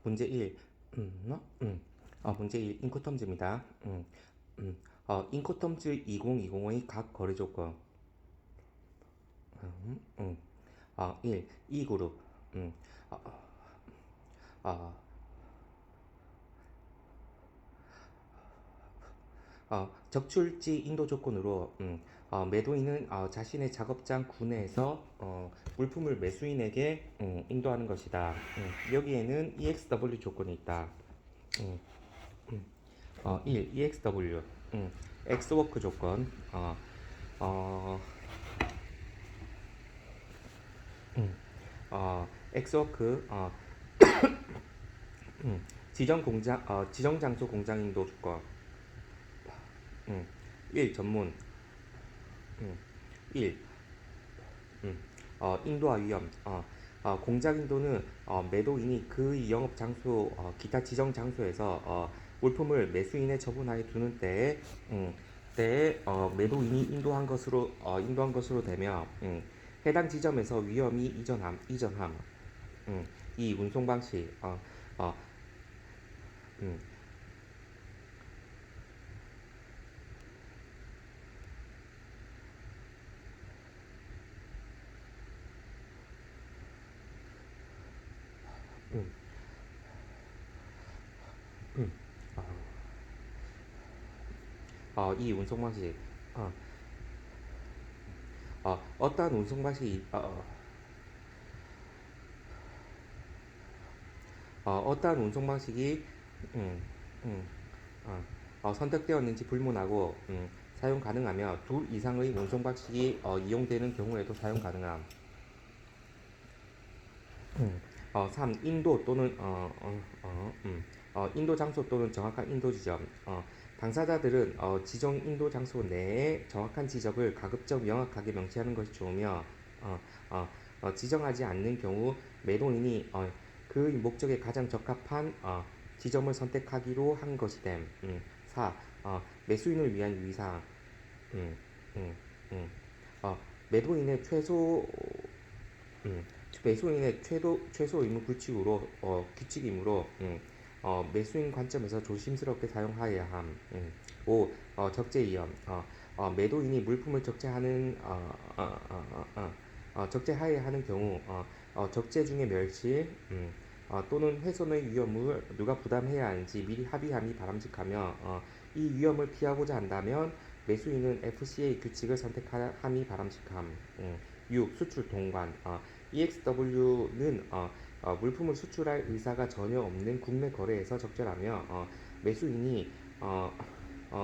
문제 1. 문제 1 인코텀즈입니다. 인코텀즈 2020의 각 거래 조건. 1. 이 그룹. 음, 어, 어, 적출지 인도 조건으로 매도인은 자신의 작업장 구내에서 물품을 매수인에게 인도하는 것이다. 여기에는 EXW 조건이 있다. 음, 1. EXW 엑스워크 조건. 어, 엑스워크 지정 장소 공장 인도 조건. 1. 전문. 음, 1. 인도와 위험. 공작 인도는 매도인이 그의 영업 장소, 기타 지정 장소에서 물품을 매수인의 처분하에 두는 때에 매도인이 인도한 것으로 되며, 해당 지점에서 위험이 이전함. 2. 운송 방식. 어, 음, 음, 2. 운송 방식. 어, 어떠한 운송 방식이 어떠한 운송 방식이 음, 음, 선택되었는지 불문하고 사용 가능하며 둘 이상의 운송 방식이 이용되는 경우에도 사용 가능함. 3. 인도 또는 인도 장소 또는 정확한 인도 지점. 당사자들은 지정 인도 장소 내에 정확한 지점을 가급적 명확하게 명시하는 것이 좋으며 어, 어, 지정하지 않는 경우 매도인이 그 목적에 가장 적합한 지점을 선택하기로 한 것이 됨. 4. 매수인을 위한 유의사항. 음, 음, 음. 어, 매도인의 음, 매수인의 최소 의무 규칙이므로 매수인 관점에서 조심스럽게 사용하여야 함. 5. 적재 위험. 매도인이 물품을 적재하여야 하는 경우 적재 중의 멸실 또는 훼손의 위험을 누가 부담해야 하는지 미리 합의함이 바람직하며 이 위험을 피하고자 한다면 매수인은 FCA 규칙을 선택함이 바람직함. 6. 수출 통관. EXW는 물품을 수출할 의사가 전혀 없는 국내 거래에서 적절하며 매수인이 어,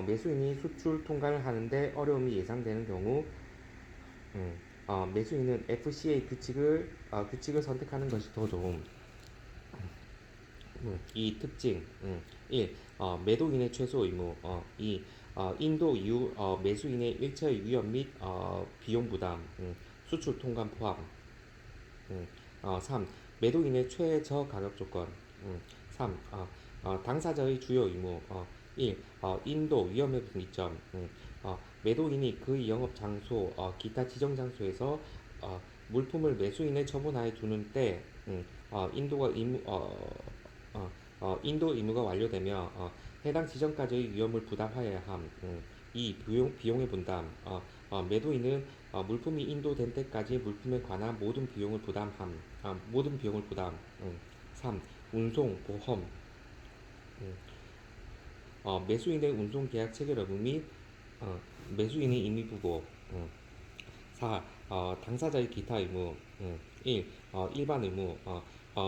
매수인이 수출 통관을 하는데 어려움이 예상되는 경우 매수인은 FCA 규칙을 선택하는 것이 더 좋음. 이 특징. 1. 매도인의 최소 의무. 2. 인도 이후 매수인의 일체의 위험 및 비용 부담. 수출 통관 포함. 3. 매도인의 최저 가격 조건. 3. 당사자의 주요 의무. 1. 인도 위험의 분기점. 매도인이 그의 영업 장소, 기타 지정 장소에서 물품을 매수인의 처분하에 두는 때 인도 의무가 완료되며 해당 지점까지의 위험을 부담하여야 함. 2. 비용의 분담. 매도인은 물품이 인도된 때까지 물품에 관한 모든 비용을 부담. 3. 운송, 보험. 음, 매수인의 운송 계약 체결 여부 및 어, 매수인의 임의 부고. 4. 당사자의 기타 의무. 1. 일반 의무.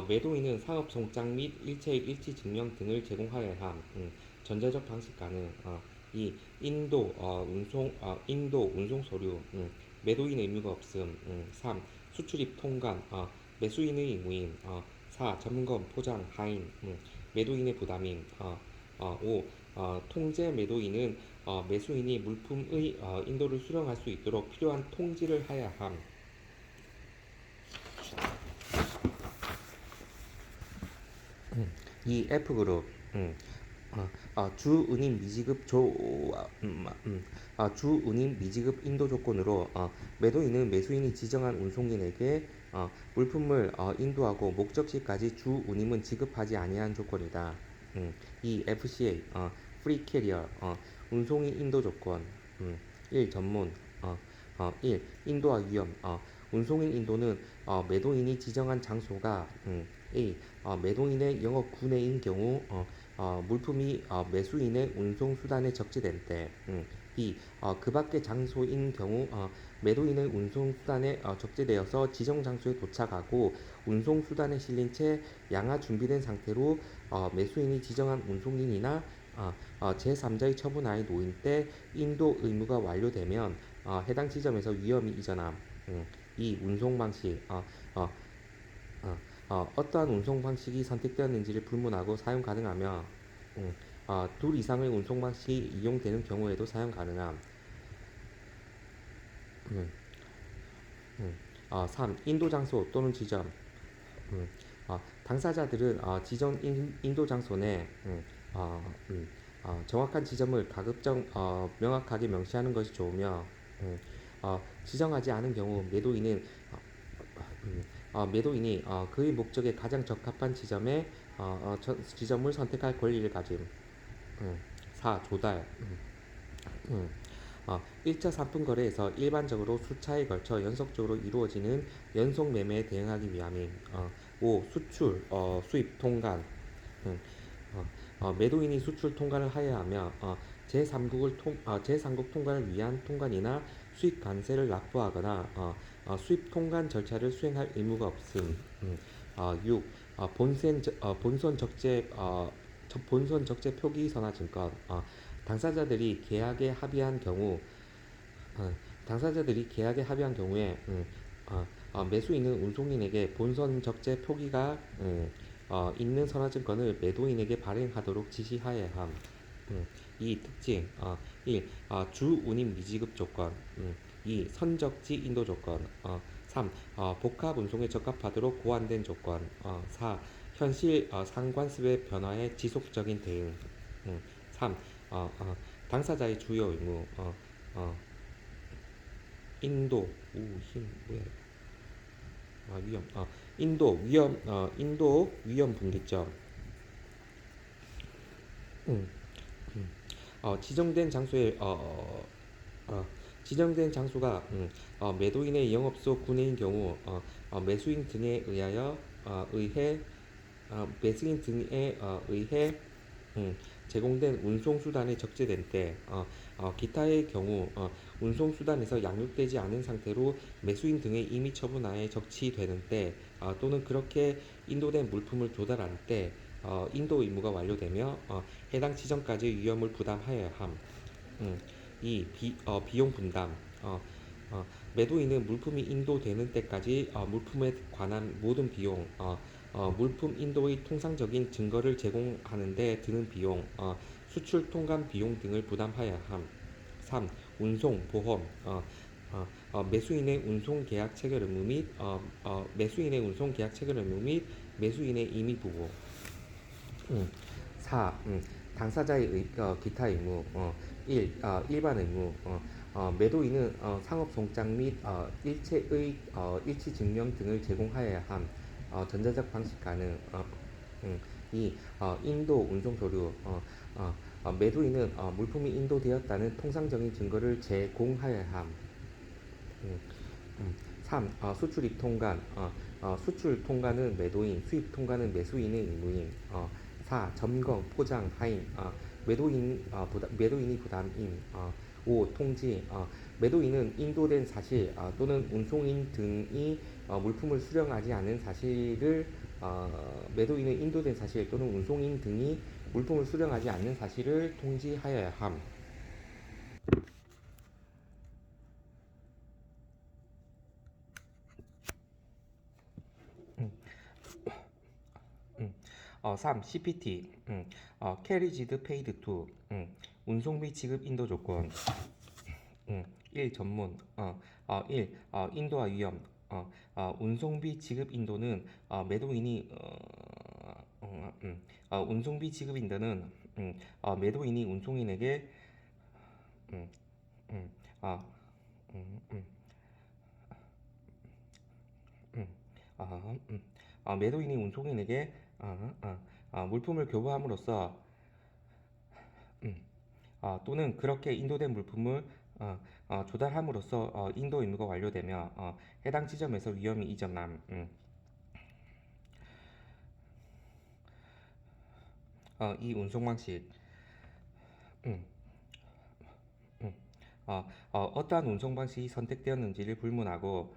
매도인은 상업 송장 및 일체의 일치 증명 등을 제공하여야 함. 전자적 방식 가능. 2. 인도 운송 서류. 매도인 의무가 없음. 3. 수출입 통관. 매수인의 의무임. 4. 점검, 포장, 하인. 매도인의 부담임. 5. 통제 매도인은 매수인이 물품의 인도를 수령할 수 있도록 필요한 통지를 하여야 함. 이 F그룹. 주 운임 미지급 인도 조건으로 매도인은 매수인이 지정한 운송인에게 물품을 인도하고 목적지까지 주 운임은 지급하지 아니한 조건이다. 이 FCA Free Carrier 운송인 인도 조건 1. 전문 1. 인도와 위험 운송인 인도는 매도인이 지정한 장소가 A. 매도인의 영업 구내인 경우 물품이 매수인의 운송 수단에 적재된 때 B. 그 밖의 장소인 경우 매도인의 운송 수단에 적재되어서 지정 장소에 도착하고 운송 수단에 실린 채 양하 준비된 상태로 매수인이 지정한 운송인이나 제3자의 처분하에 놓인 때 인도 의무가 완료되면 해당 지점에서 위험이 이전함. 이 운송 방식 어떠한 운송 방식이 선택되었는지를 불문하고 사용 가능하며 둘 이상의 운송 방식이 이용되는 경우에도 사용 가능함. 음, 3. 인도 장소 또는 지점 당사자들은 지정 인도 장소 내 정확한 지점을 가급적 명확하게 명시하는 것이 좋으며 지정하지 않은 경우 매도인이 그의 목적에 가장 적합한 지점을 선택할 권리를 가짐. 4. 조달 1차 상품 거래에서 일반적으로 수차에 걸쳐 연속적으로 이루어지는 연속 매매에 대응하기 위함임. 5. 수출, 수입, 통관 매도인이 수출 통관을 하여야 하며 제3국 통관을 위한 통관이나 수입 관세를 납부하거나 수입 통관 절차를 수행할 의무가 없음. 6. 본선 적재 표기 선화 증권 당사자들이 계약에 합의한 경우 어, 당사자들이 계약에 합의한 경우에 매수인은 운송인에게 본선 적재 표기가 있는 선화증권을 매도인에게 발행하도록 지시하여야 함. 이 특징 1. 주 운임 미지급 조건 2. 선적지 인도 조건 3. 복합 운송에 적합하도록 고안된 조건 4. 현실 상관습의 변화에 지속적인 대응 3. 당사자의 주요 의무 어, 인도 우힘 뭐야 위험 인도 위험 분기점 음, 지정된 장소에 지정된 장소가 매도인의 영업소 구내인 경우 매수인 등에 의하여 의해 매수인 등에 의해 제공된 운송수단에 적재된 때 기타의 경우 운송수단에서 양육되지 않은 상태로 매수인 등의 임의 처분하에 적치되는 때 또는 그렇게 인도된 물품을 조달할 때 인도 의무가 완료되며 해당 지점까지 위험을 부담하여야 함. 이 비용 분담 매도인은 물품이 인도되는 때까지 물품에 관한 모든 비용 물품 인도의 통상적인 증거를 제공하는 데 드는 비용 수출 통관 비용 등을 부담하여야 함. 3. 운송, 보험 매수인의 운송 계약 체결 의무 및 매수인의 운송 계약 체결 의무 및 매수인의 임의 부고 4. 당사자의 기타 의무 1. 일반 의무 매도인은 상업송장 및 일치 증명 등을 제공하여야 함. 전자적 방식 가능 2. 인도 운송 서류 매도인은 물품이 인도되었다는 통상적인 증거를 제공하여야 함. 음, 3. 수출 입 통관 수출 통관은 매도인, 수입 통관은 매수인의 의무임. 4. 점검, 포장, 하인 매도인이 부담임. 5. 통지 매도인은 인도된 사실 또는 운송인 등이 물품을 수령하지 않은 사실을 매도인은 인도된 사실 또는 운송인 등이 물품을 수령하지 않는 사실을 통지하여야 함. 음, 3. CPT Carried Paid to 운송비 지급 인도 조건 1. 전문 1. 인도와 위험 운송비 지급 인도는 운송비 지급 인도는 매도인이 운송인에게 음, 음, 아, 음, 음, 음, 매도인이 운송인에게 물품을 교부함으로써 음, 또는 그렇게 인도된 물품을 조달함으로써 인도 의무가 완료되며 해당 지점에서 위험이 이전함. 이 운송 방식 음, 음, 어떠한 운송 방식이 선택되었는지를 불문하고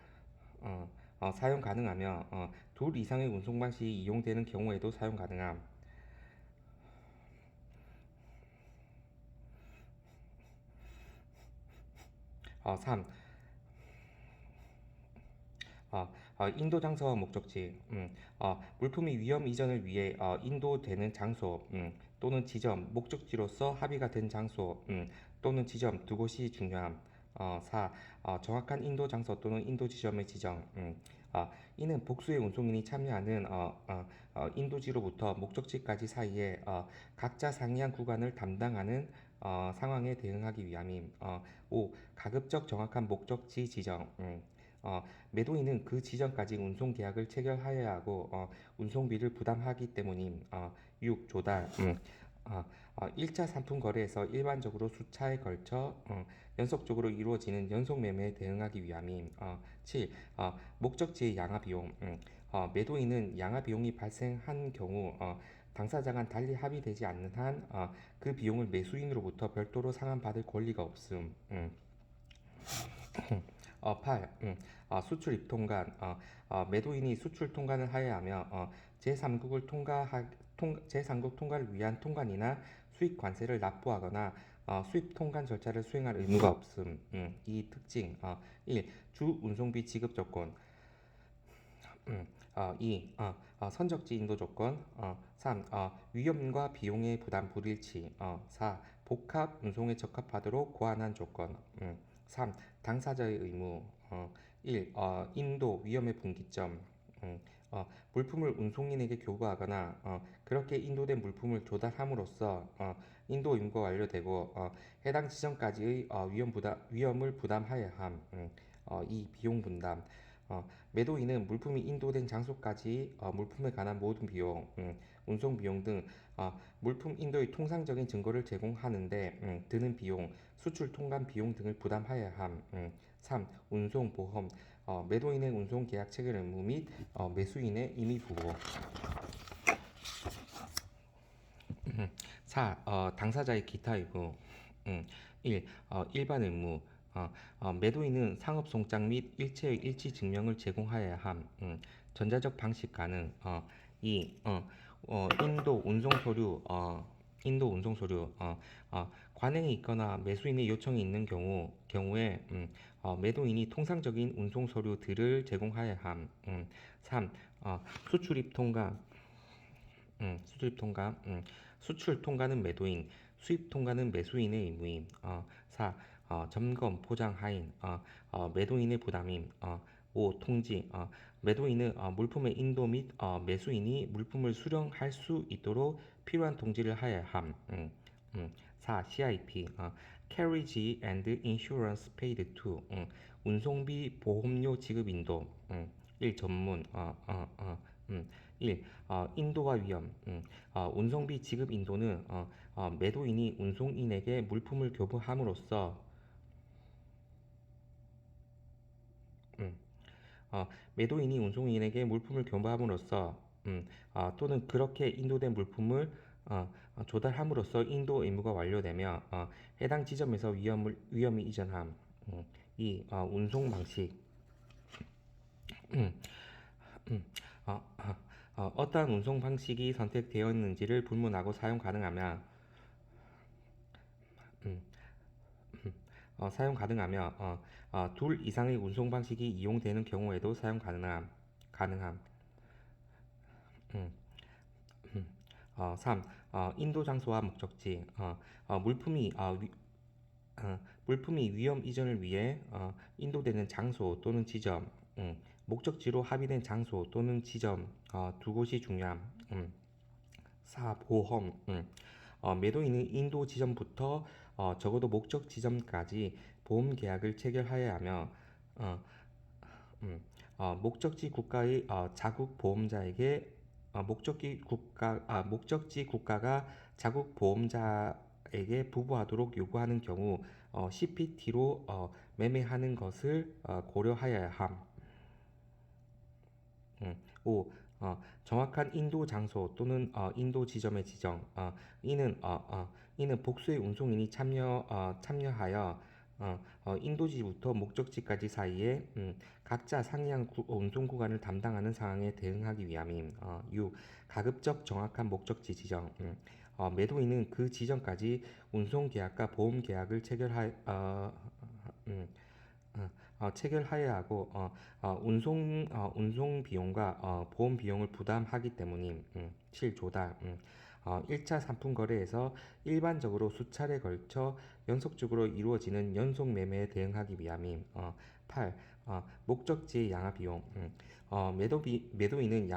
사용 가능하며 둘 이상의 운송 방식이 이용되는 경우에도 사용 가능함. 3. 인도 장소와 목적지, 물품이 위험 이전을 위해 인도되는 장소 또는 지점, 목적지로서 합의가 된 장소 또는 지점 두 곳이 중요함. 4. 정확한 인도 장소 또는 인도 지점의 지정. 이는 복수의 운송인이 참여하는 인도지로부터 목적지까지 사이에 각자 상이한 구간을 담당하는 상황에 대응하기 위함임. 5. 가급적 정확한 목적지 지정. 매도인은 그 지점까지 운송 계약을 체결하여야 하고 운송비를 부담하기 때문임. 6. 조달. 1차 상품 거래에서 일반적으로 수차에 걸쳐 연속적으로 이루어지는 연속 매매에 대응하기 위함임. 7. 목적지의 양화 비용. 매도인은 양화 비용이 발생한 경우 당사자간 달리 합의되지 않는 한 그 비용을 매수인으로부터 별도로 상환받을 권리가 없음. 8. 수출 입통관. 매도인이 수출 통관을 하여야 하며 제3국 통과를 위한 통관이나 수입 관세를 납부하거나 수입 통관 절차를 수행할 의무가 없음. 이 특징. 1. 주 운송비 지급 조건. 2. 선적지 인도 조건. 3. 위험과 비용의 부담 불일치. 4. 복합 운송에 적합하도록 고안한 조건. 3. 당사자의 의무. 1. 인도 위험의 분기점. 물품을 운송인에게 교부하거나 그렇게 인도된 물품을 조달함으로써 인도 의무가 완료되고 해당 지점까지의 위험을 부담하여야 함. 2. 비용 분담. 매도인은 물품이 인도된 장소까지 물품에 관한 모든 비용, 운송 비용 등 물품 인도의 통상적인 증거를 제공하는데 드는 비용, 수출 통관 비용 등을 부담하여야 함. 3. 운송 보험. 매도인의 운송 계약 체결 의무 및 매수인의 임의 부호. 4. 당사자의 기타 의무. 1. 일반 의무. 매도인은 상업송장 및 일체의 일치 증명을 제공하여야 함. 전자적 방식 가능. 2. 인도 운송 서류. 관행이 있거나 매수인의 요청이 있는 경우에 매도인이 통상적인 운송 서류들을 제공하여야 함. 3. 수출입 통관. 수출 통과. 수출 통과는 매도인, 수입 통과는 매수인의 의무임. 4. 점검, 포장, 하인. 매도인의 부담임. 5. 통지. 매도인은 물품의 인도 및 매수인이 물품을 수령할 수 있도록 필요한 통지를 하여야 함. 4. CIP. Carriage and Insurance Paid to. 운송비 보험료 지급 인도. 1. 전문. 1. 인도와 위험. 운송비 지급 인도는 매도인이 운송인에게 물품을 교부함으로써 음, 매도인이 운송인에게 물품을 교부함으로써 또는 그렇게 인도된 물품을 조달함으로써 인도 의무가 완료되며 해당 지점에서 위험이 이전함. 2. 운송 방식. 음, 어떠한 운송 방식이 선택되었는지를 불문하고 사용 가능하며 음, 둘 이상의 운송 방식이 이용되는 경우에도 사용 가능함. 음, 3. 인도 장소와 목적지. 물품이 위험 이전을 위해 인도되는 장소 또는 지점, 목적지로 합의된 장소 또는 지점 두 곳이 중요함. 4. 보험. 매도인은 인도 지점부터 적어도 목적 지점까지 보험 계약을 체결하여야 하며 어, 음, 목적지 국가의 자국 보험자에게 목적지 국가가 자국 보험자에게 부부하도록 요구하는 경우 CPT로 매매하는 것을 고려하여야 함. 5. 정확한 인도 장소 또는 인도 지점의 지정. 이는 복수의 운송인이 참여하여 인도지부터 목적지까지 사이에 각자 상이한 운송 구간을 담당하는 상황에 대응하기 위함임. 6. 가급적 정확한 목적지 지정. 매도인은 그 지점까지 운송 계약과 보험 계약을 체결하여야 하고 운송 비용과 보험 비용을 부담하기 때문임. 7. 조달. 1차 상품 거래에서 일반적으로 수차례 걸쳐 연속적으로 이루어지는 연속 매매에 대응하기 위함임. 8. 목적지의 양화 비용. 매도인은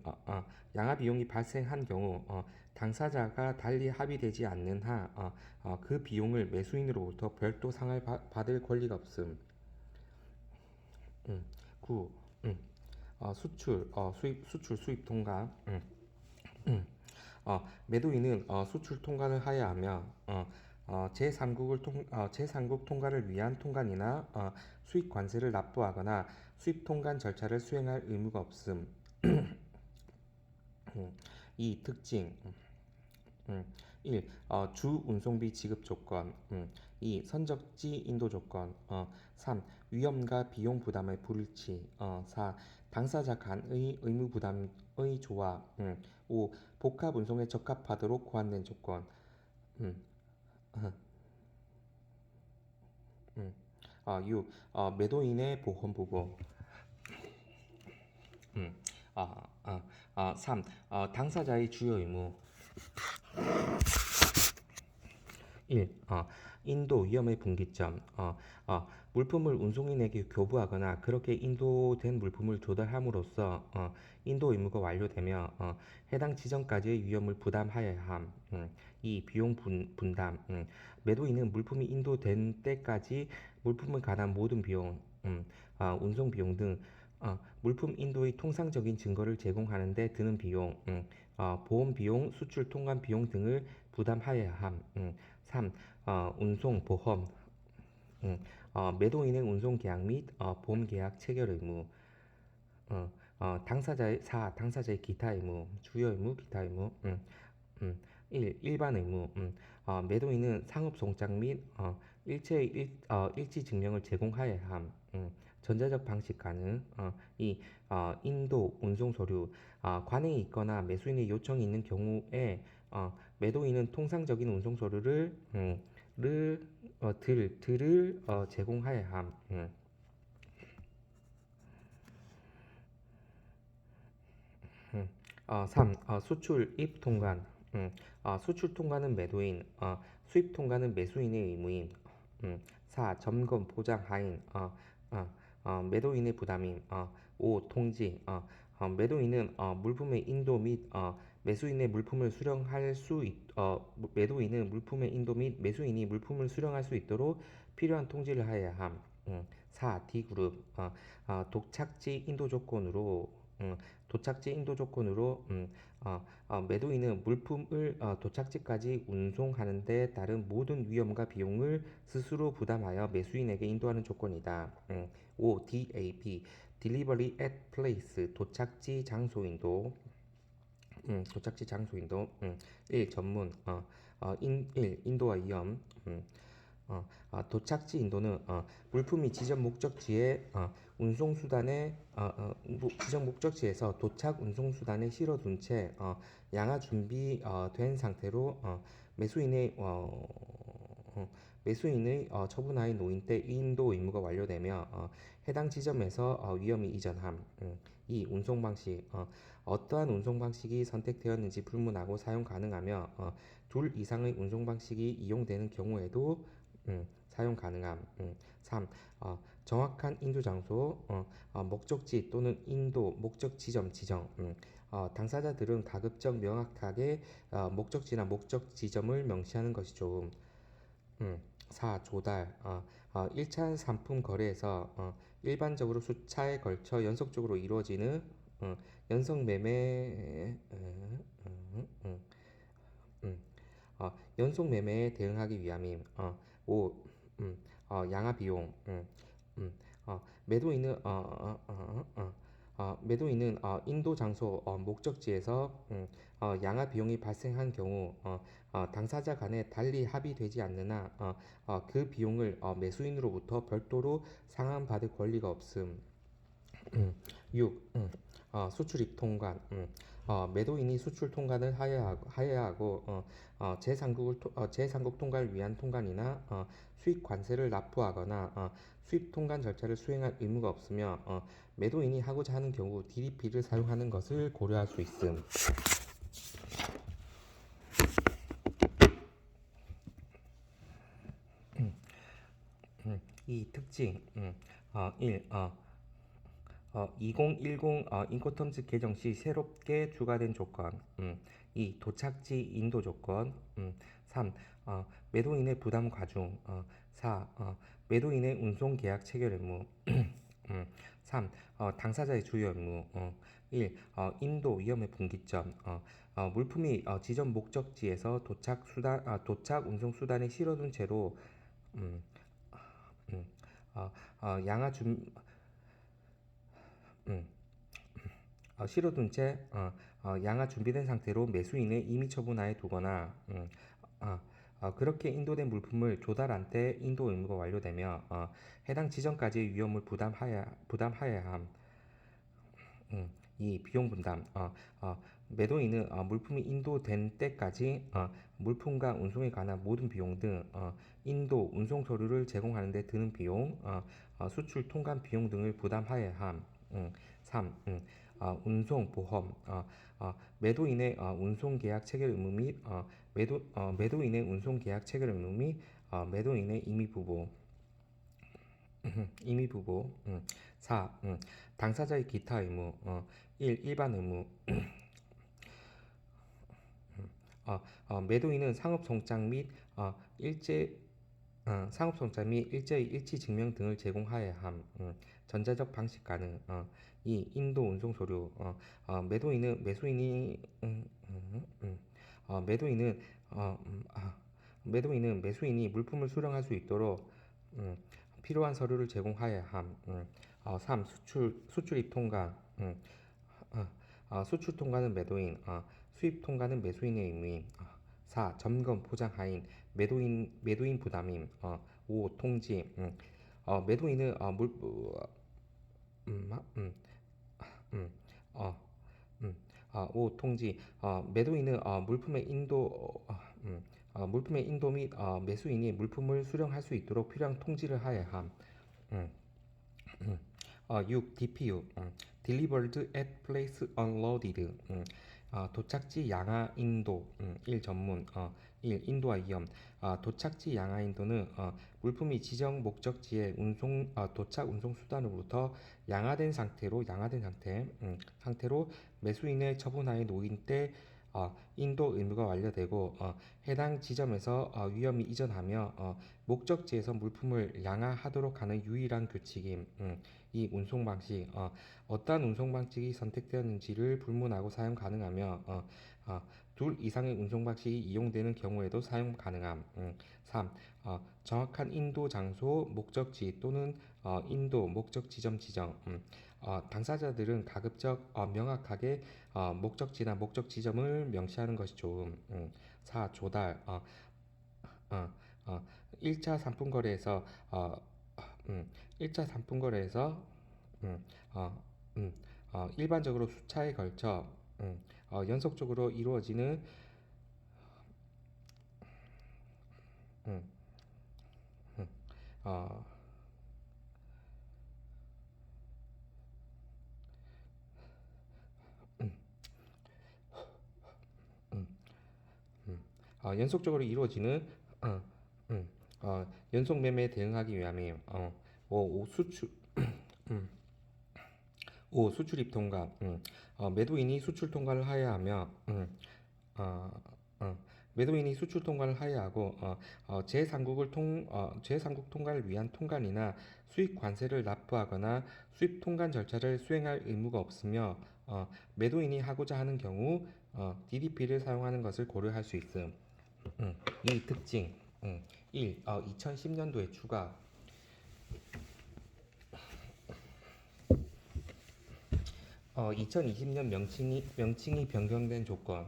음, 양화 비용이 발생한 경우 당사자가 달리 합의되지 않는 한 그 비용을 매수인으로부터 별도 상을 받을 권리가 없음. 9. 수출 수입 통관. 매도인은 수출 통관을 하여야 하며 제3국 통관을 위한 통관이나 수입 관세를 납부하거나 수입 통관 절차를 수행할 의무가 없음. 이 특징. 1. 주 운송비 지급 조건. 2. 선적지 인도 조건. 3. 위험과 비용 부담의 불일치. 4. 당사자 간의 의무 부담의 조합. 5. 복합 운송에 적합하도록 고안된 조건. 음, 음, 6. 매도인의 보험 부고. 3. 당사자의 주요 의무. 1. 인도 위험의 분기점. 물품을 운송인에게 교부하거나 그렇게 인도된 물품을 조달함으로써 인도 의무가 완료되며 해당 지점까지의 위험을 부담하여야 함. 2. 비용 분담. 매도인은 물품이 인도된 때까지 물품에 관한 모든 비용, 운송 비용 등 물품 인도의 통상적인 증거를 제공하는 데 드는 비용, 보험 비용, 수출 통관 비용 등을 부담하여야 함. 3. 운송 보험. 매도인의 운송 계약 및 보험 계약 체결 의무. 당사자의 기타 의무, 주요 의무, 기타 의무. 1. 일반 의무. 매도인은 상업 송장 및 일치 증명을 제공하여야 함. 전자적 방식 가능. 2. 인도 운송 서류. 관행이 있거나 매수인의 요청이 있는 경우에 매도인은 통상적인 운송 서류를 제공하여야 함. 3. 수출 입 통관. 수출 통관은 매도인, 수입 통관은 매수인의 의무임. 4. 점검 보장 하인. 매도인의 부담임. 5. 통지. 매도인은 물품의 인도 및 매수인의 물품을 수령할 수 매도인은 물품의 인도 및 매수인이 물품을 수령할 수 있도록 필요한 통지를 하여야 함. 4. D그룹. 도착지 인도 조건으로 매도인은 물품을 도착지까지 운송하는 데 따른 모든 위험과 비용을 스스로 부담하여 매수인에게 인도하는 조건이다. 5. DAP Delivery at Place 도착지 장소 인도. 1. 전문. 1. 인도와 위험. 도착지 인도는 물품이 지정 목적지에서 도착 운송 수단에 실어둔 채 양화 준비된 상태로 매수인의 처분하에 놓인 때 인도 의무가 완료되며 해당 지점에서 위험이 이전함. 2. 운송 방식. 어떠한 운송 방식이 선택되었는지 불문하고 사용 가능하며 둘 이상의 운송 방식이 이용되는 경우에도 사용 가능함. 3. 정확한 인도 장소, 목적지 또는 인도 목적 지점 지정. 당사자들은 가급적 명확하게 목적지나 목적 지점을 명시하는 것이 좋음. 4. 조달. 1차 상품 거래에서 일반적으로 수차에 걸쳐 연속적으로 이루어지는 연속 매매 연속 매매에 대응하기 위함임. 5. 양화 비용. 매도인은 인도 장소 목적지에서 양화 비용이 발생한 경우 당사자 간에 달리 합의되지 않는 한 그 비용을 매수인으로부터 별도로 상환받을 권리가 없음. 6. 수출 입통관. 매도인이 수출 통관을 하여야 하고 제3국 통관을 위한 통관이나 수입 관세를 납부하거나 수입 통관 절차를 수행할 의무가 없으며 매도인이 하고자 하는 경우 DDP를 사용하는 것을 고려할 수 있음. 이 특징 1. 2010 인코텀즈 개정 시 새롭게 추가된 조건. 2. 도착지 인도 조건. 3. 매도인의 부담 과중. 4. 매도인의 운송 계약 체결 의무. 3. 당사자의 주요 의무. 1. 인도 위험의 분기점. 물품이 지점 목적지에서 도착 운송 수단에 실어둔 채로 음, 음, 양화 준 음, 실어둔 채 양화 준비된 상태로 매수인의 임의 처분하에 두거나 그렇게 인도된 물품을 조달한 때 인도 의무가 완료되며 해당 지점까지의 위험을 부담하여야 함. 이 비용 분담. 매도인은 물품이 인도된 때까지 물품과 운송에 관한 모든 비용 등 인도 운송 서류를 제공하는 데 드는 비용, 수출 통관 비용 등을 부담하여야 함. 3. 운송 보험. 매도인의 운송 계약 체결 의무 및 매도인의 운송 계약 체결 의무 및 매도인의 임의 부보. 4. 당사자의 기타 의무. 1. 일반 의무. 매도인은 상업송장 및 일제의 일치 증명 등을 제공하여야 함. 전자적 방식 가능. 2. 인도 운송 서류. 매도인은 매도인은 매수인이 물품을 수령할 수 있도록 필요한 서류를 제공하여야 함. 3. 수출 입통관. 수출 통관은 매도인, 수입 통관은 매수인의 의무임. 4. 점검 보장 하인, 매도인 부담임. 5. 통지. 매도인은 5. 통지. 매도인은 물품의 인도 및 매수인이 물품을 수령할 수 있도록 필요한 통지를 하여야 함. 음, 6. DPU. Delivered at Place Unloaded. 도착지 양화 인도. 1. 전문. 1. 인도와 위험. 도착지 양화 인도는 물품이 지정 목적지의 도착 운송 수단으로부터 양화된 상태로 매수인의 처분하에 놓인 때 인도 의무가 완료되고 해당 지점에서 위험이 이전하며 목적지에서 물품을 양화하도록 하는 유일한 규칙임. 이 운송 방식 어떠한 운송 방식이 선택되었는지를 불문하고 사용 가능하며 둘 이상의 운송 방식이 이용되는 경우에도 사용 가능함. 3. 정확한 인도 장소 목적지 또는 인도 목적 지점 지정. 당사자들은 가급적 명확하게 목적지나 목적 지점을 명시하는 것이 좋음. 4. 조달. 1차 상품 거래에서 1차 상품 거래에서 어, 음, 일반적으로 수차에 걸쳐 연속적으로 이루어지는 음, 음, 어, 음, 음, 연속적으로 이루어지는 어, 연속 매매에 대응하기 위함이에요. 5. 수출 음, 5. 수출 입 통관. 매도인이 수출 통관을 하여야 하며 어, 어, 매도인이 수출 통관을 하여하고 제3국 통관을 위한 통관이나 수입 관세를 납부하거나 수입 통관 절차를 수행할 의무가 없으며 매도인이 하고자 하는 경우 DDP를 사용하는 것을 고려할 수 있음. 이 특징 1. 2010년도에 추가 2020년 명칭이 변경된 조건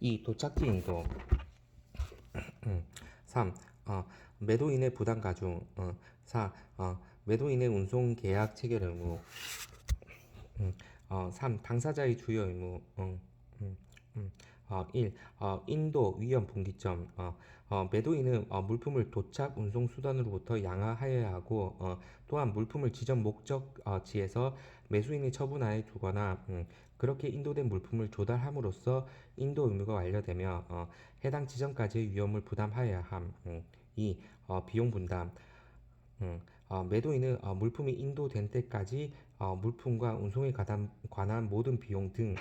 2. 도착지 인도 3. 매도인의 부담 가중 4. 매도인의 운송 계약 체결 의무 3. 당사자의 주요 의무 1. 인도 위험 분기점 매도인은 물품을 도착 운송 수단으로부터 양하하여야 하고 또한 물품을 지정 목적지에서 매수인의 처분하에 두거나 그렇게 인도된 물품을 조달함으로써 인도 의무가 완료되며 해당 지점까지의 위험을 부담하여야 함. 2. 비용 분담 매도인은 물품이 인도된 때까지 물품과 운송에 관한 모든 비용 등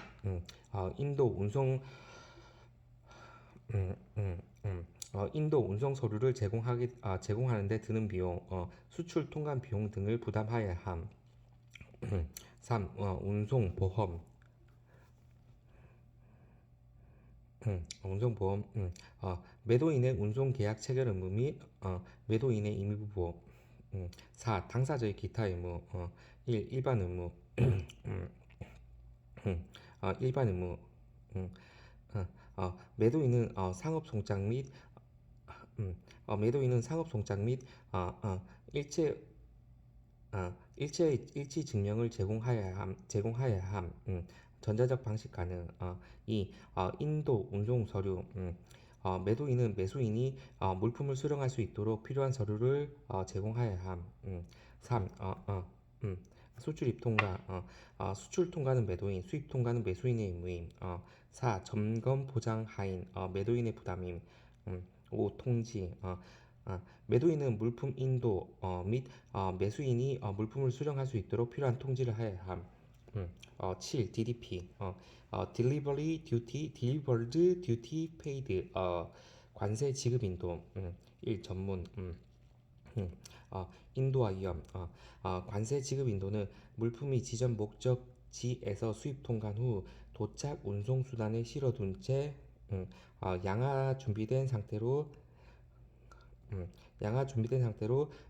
인도 운송 인도 운송 서류를 제공하는 데 드는 비용, 수출 통관 비용 등을 부담하여야 함. 3. 운송 보험. 운송보험. 매도인의 운송 계약 체결 의무 및 매도인의 임의부 보험. 4. 당사자의 기타 의무. 1. 일반 의무. 일반 의무. 매도인은 상업 송장 및 일체 일치 증명을 제공하여야 함. 전자적 방식 가능. 2. 인도 운송 서류. 매도인은 매수인이 물품을 수령할 수 있도록 필요한 서류를 제공하여야 함. 3. 수출 입통관. 수출 통관은 매도인, 수입 통관은 매수인의 의무임. 4. 점검 보장 하인. 매도인의 부담임. 5. 통지. 매도인은 물품 인도 및 매수인이 물품을 수령할 수 있도록 필요한 통지를 하여야 함. 7. DDP Delivery Duty, Delivered Duty Paid 관세 지급 인도 1. 전문 인도와 위험 관세 지급 인도는 물품이 지정 목적지에서 수입 통관 후 도착 운송 수단에 실어둔 채 양하 준비된 상태로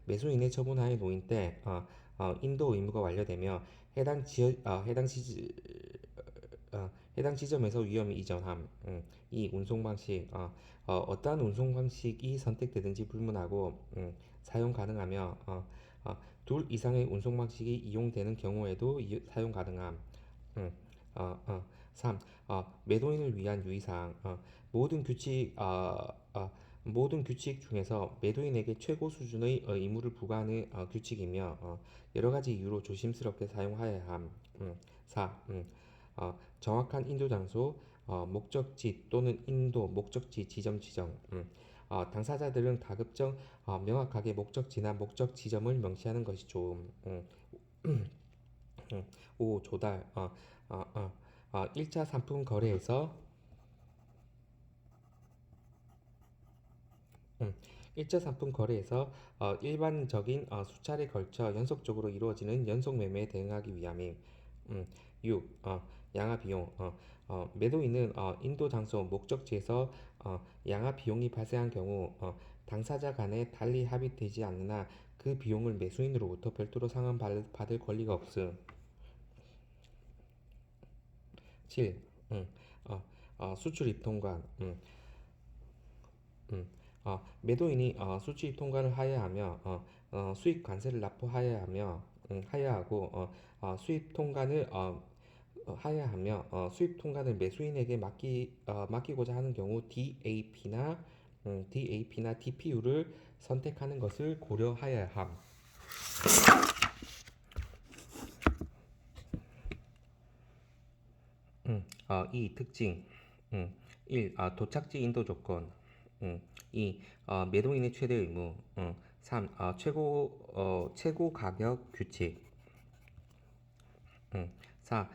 매수인의 처분하에 놓인 때 인도 의무가 완료되며 해당 지점에서 위험이 이전함. 이 운송 방식 어떠한 운송 방식이 선택되든지 불문하고 사용 가능하며 둘 이상의 운송 방식이 이용되는 경우에도 사용 가능함. 3. 매도인을 위한 유의사항 모든 규칙 중에서 매도인에게 최고 수준의 의무를 부과하는 규칙이며 여러 가지 이유로 조심스럽게 사용하여야 함. 4. 정확한 인도 장소, 목적지 또는 인도 목적지 지정. 당사자들은 가급적 명확하게 목적지나 목적 지점을 명시하는 것이 좋음. 5. 조달. 1차 상품 거래에서 1차 상품 거래에서 일반적인 수차례 걸쳐 연속적으로 이루어지는 연속 매매에 대응하기 위함임. 6. 양하 비용. 매도인은 인도 장소 목적지에서 양하 비용이 발생한 경우 당사자 간에 달리 합의되지 않으나 그 비용을 매수인으로부터 별도로 상환받을 권리가 없음. 7. 수출 입통관. 매도인이 수출 입통관을 하여하며 수입 관세를 하여하고 수입 통관을 수입 통관을 매수인에게 맡기고자 하는 경우 DAP나 DPU를 선택하는 것을 고려하여야 함. 이 특징 1. 도착지 인도 조건 2. 매도인의 최대 의무 3. 최고 가격 규칙 4.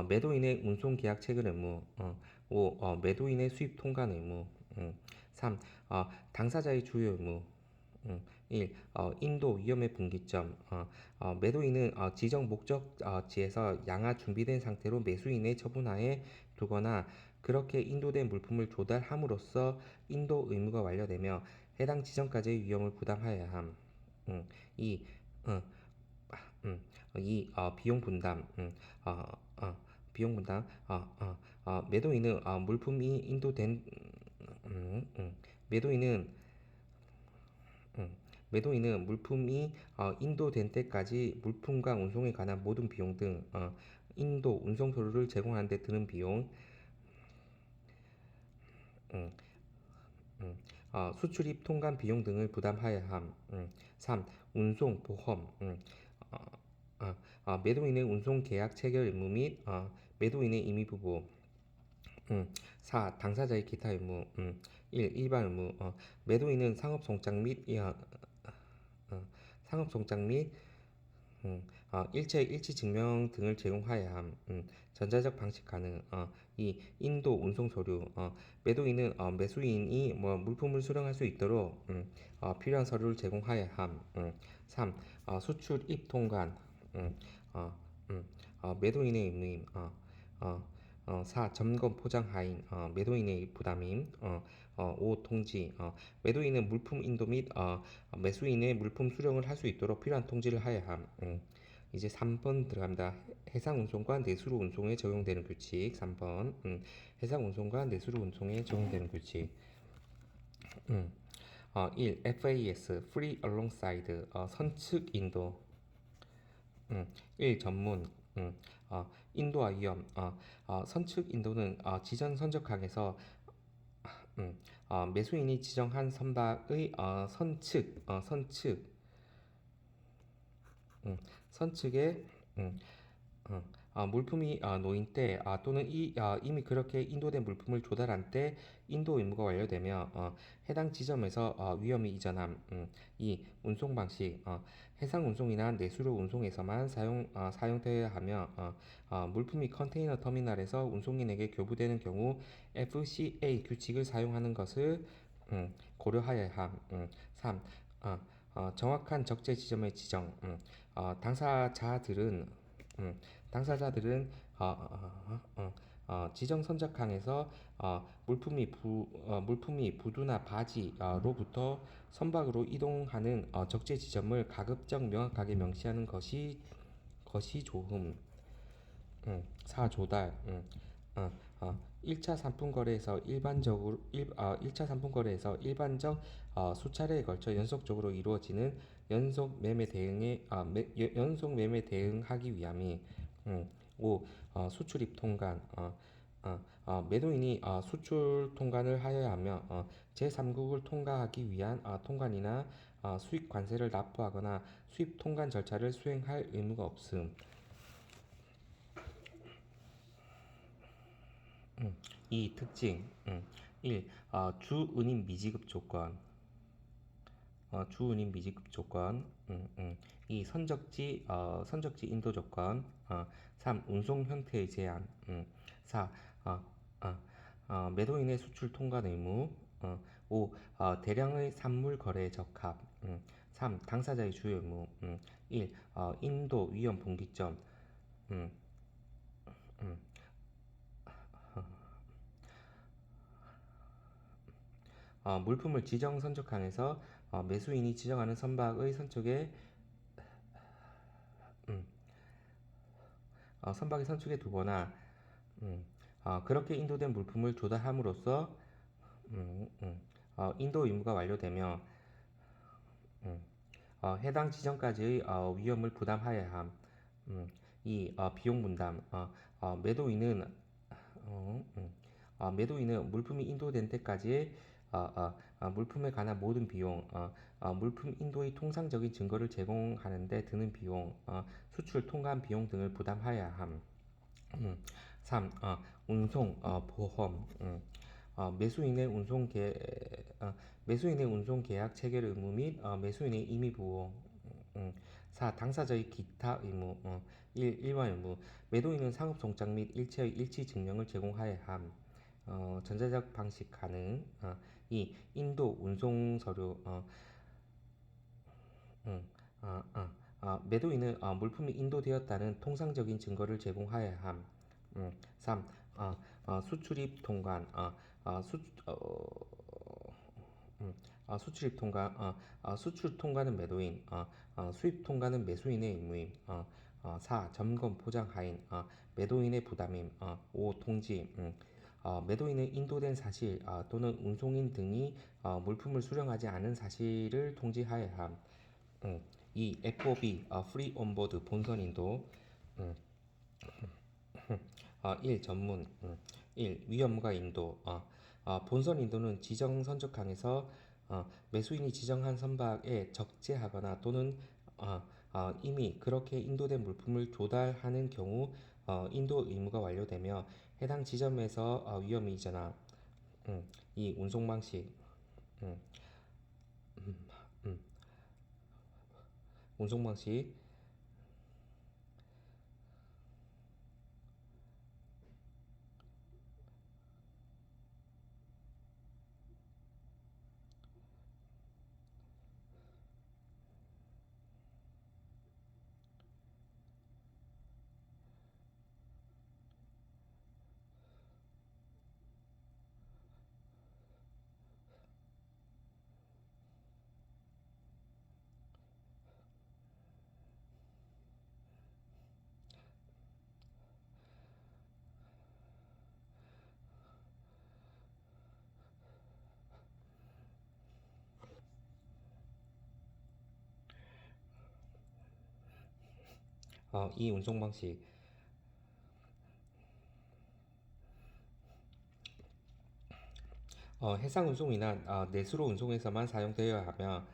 매도인의 운송 계약 체결 의무 5. 매도인의 수입 통관 의무. 3. 당사자의 주요 의무. 1. 인도 위험의 분기점. 매도인은 지정 목적지에서 양화 준비된 상태로 매수인의 처분하에 두거나 그렇게 인도된 물품을 조달함으로써 인도 의무가 완료되며 해당 지점까지의 위험을 부담하여야 함. 2. 어, 2. 비용 분담. 어, 비용 분담. 매도인은 물품이 인도된 매도인은 매도인은 물품이 인도된 때까지 물품과 운송에 관한 모든 비용 등 인도 운송 서류를 제공하는 데 드는 비용, 음, 수출입 통관 비용 등을 부담하여야 함. 3. 운송 보험. 어, 매도인의 운송 계약 체결 의무 및 매도인의 임의 부부. 4. 당사자의 기타 의무. 1. 일반 의무. 매도인은 상업송장 및 일체 일치 증명 등을 제공하여야 함. 전자적 방식 가능. 2. 인도 운송 서류. 매도인은 매수인이 물품을 수령할 수 있도록 필요한 서류를 제공하여야 함. 3. 수출 입 통관. 어, 매도인의 의무임. 4. 점검 포장 하인. 매도인의 부담임. 5. 통지. 매도인은 물품 인도 및 매수인의 물품 수령을 할 수 있도록 필요한 통지를 하여야 함. 이제 3번 들어갑니다. 해상 운송과 내수로 운송에 적용되는 규칙. 3번. 해상 운송과 내수로 운송에 적용되는 규칙. 1. FAS Free Alongside 선측 인도. 1. 전문. 인도와 위험. 선측 인도는 지정 선적항에서 매수인이 지정한 선박의 선측에 음, 물품이 놓인 때 또는 이미 그렇게 인도된 물품을 조달한 때 인도 의무가 완료되며 해당 지점에서 위험이 이전함. 2. 운송 방식. 해상 운송이나 내수로 운송에서만 사용되어야 하며 물품이 컨테이너 터미널에서 운송인에게 교부되는 경우 FCA 규칙을 사용하는 것을 고려하여야 함. 3. 정확한 적재 지점의 지정. 당사자들은 음, 당사자들은 지정 선적항에서 물품이 부두나 바지로부터 선박으로 이동하는 적재 지점을 가급적 명확하게 명시하는 것이 좋음. 4. 조달. 1차 상품 거래에서 일반적으로 1차 상품 거래에서 일반적 수차례에 걸쳐 연속적으로 이루어지는 연속 매매 대응하기 위함이. 5. 수출입 통관. 매도인이 수출 통관을 하여야 하며 제3국을 통과하기 위한 통관이나 수입 관세를 납부하거나 수입 통관 절차를 수행할 의무가 없음. 2. 특징. 1. 주은임 미지급 조건. 주은임 미지급 조건. 2. 선적지 인도 조건. 3. 운송 형태의 제한. 4. 어, 어, 매도인의 수출 통관 의무. 5. 대량의 산물 거래에 적합. 3. 당사자의 주요 의무. 1. 인도 위험 분기점. 음, 음. 물품을 지정 선적항에서 매수인이 지정하는 선박의 음, 선축에 두거나 그렇게 인도된 물품을 조달함으로써 인도 의무가 완료되며 해당 지점까지의 위험을 부담하여야 함. 2. 비용 분담. 매도인은 물품이 인도된 때까지의 물품에 관한 모든 비용, 물품 인도의 통상적인 증거를 제공하는 데 드는 비용, 수출 통관 비용 등을 부담하여야 함. 3. 운송 보험. 매수인의 매수인의 운송 계약 체결 의무 및 매수인의 임의 보호. 4. 당사자의 기타 의무. 1. 일반 의무. 매도인은 상업 송장 및 일체의 일치 증명을 제공하여야 함. 전자적 방식 가능. 2. 인도 운송 서류. 음, 매도인은 물품이 인도되었다는 통상적인 증거를 제공하여야 함. 3. 수출입 통관. 어, 수, 어, 수출입 통관. 수출 통관은 매도인. 수입 통관은 매수인의 의무임. 4. 점검 포장 하인. 매도인의 부담임. 5. 통지. 매도인은 인도된 사실 또는 운송인 등이 물품을 수령하지 않은 사실을 통지하여야 함. 2. FOB, 프리 온보드 본선 인도. 음, 1. 전문. 1. 위험과 인도. 본선 인도는 지정 선적항에서 매수인이 지정한 선박에 적재하거나 또는 이미 그렇게 인도된 물품을 조달하는 경우 인도 의무가 완료되며 해당 지점에서 위험이 이전함. 2. 운송 방식. 음, 운송 방식. 이 운송 방식. 해상 운송이나 내수로 운송에서만 사용되어야 하며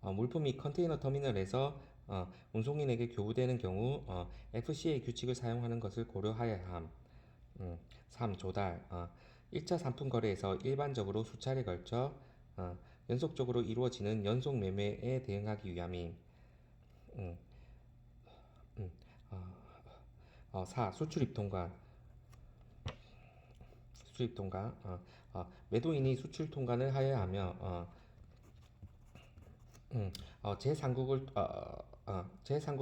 물품이 컨테이너 터미널에서 운송인에게 교부되는 경우 FCA 규칙을 사용하는 것을 고려하여야 함. 3. 조달. 1차 상품 거래에서 일반적으로 수차례 걸쳐 연속적으로 이루어지는 연속 매매에 대응하기 위함임. 음, 음, 4. 수출입 통관. 수출입 통관. 매도인이 수출 통관을 하여야 하며 제3국을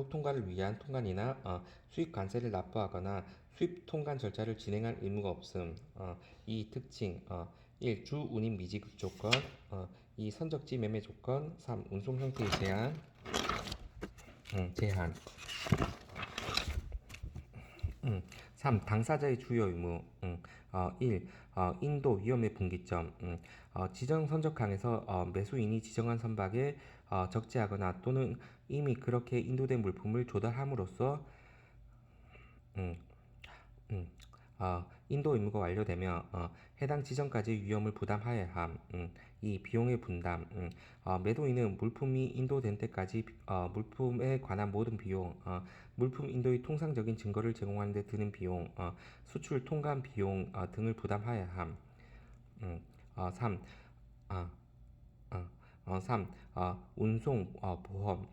통과를 위한 통관이나 수입 관세를 납부하거나 수입 통관 절차를 진행할 의무가 없음. 이 특징. 1. 주 운임 미지급 조건. 2. 선적지 매매 조건. 3. 운송 형태의 제한. 3. 당사자의 주요 의무. 1. 인도 위험의 분기점. 지정 선적항에서 매수인이 지정한 선박에 적재하거나 또는 이미 그렇게 인도된 물품을 조달함으로써 음, 음, 인도 의무가 완료되며 해당 지점까지 위험을 부담하여야 함. 이 비용의 분담. 매도인은 물품이 인도된 때까지 물품에 관한 모든 비용, 물품 인도의 통상적인 증거를 제공하는 데 드는 비용, 수출 통관 비용 등을 부담하여야 함. 3. 어, 3. 운송 보험.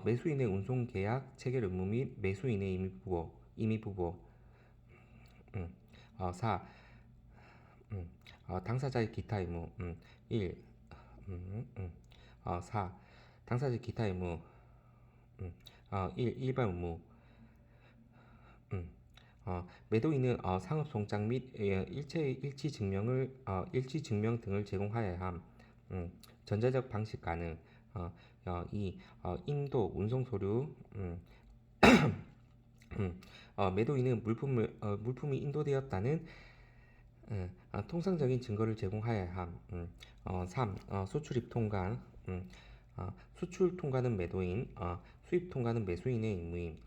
매수인의 운송 계약 체결 의무 및 매수인의 임의 부보. 4. 당사자의 기타 의무. 1. 4. 당사자의 기타 의무. 1. 일반 의무. 매도인은 상업 송장 및 일치 증명 등을 제공하여야 함. 전자적 방식 가능. 2. 인도 운송 서류. 매도인은 물품이 인도되었다는 통상적인 증거를 제공하여야 함. 3. 수출입 통관. 수출 통관은 매도인, 수입 통관은 매수인의 의무임.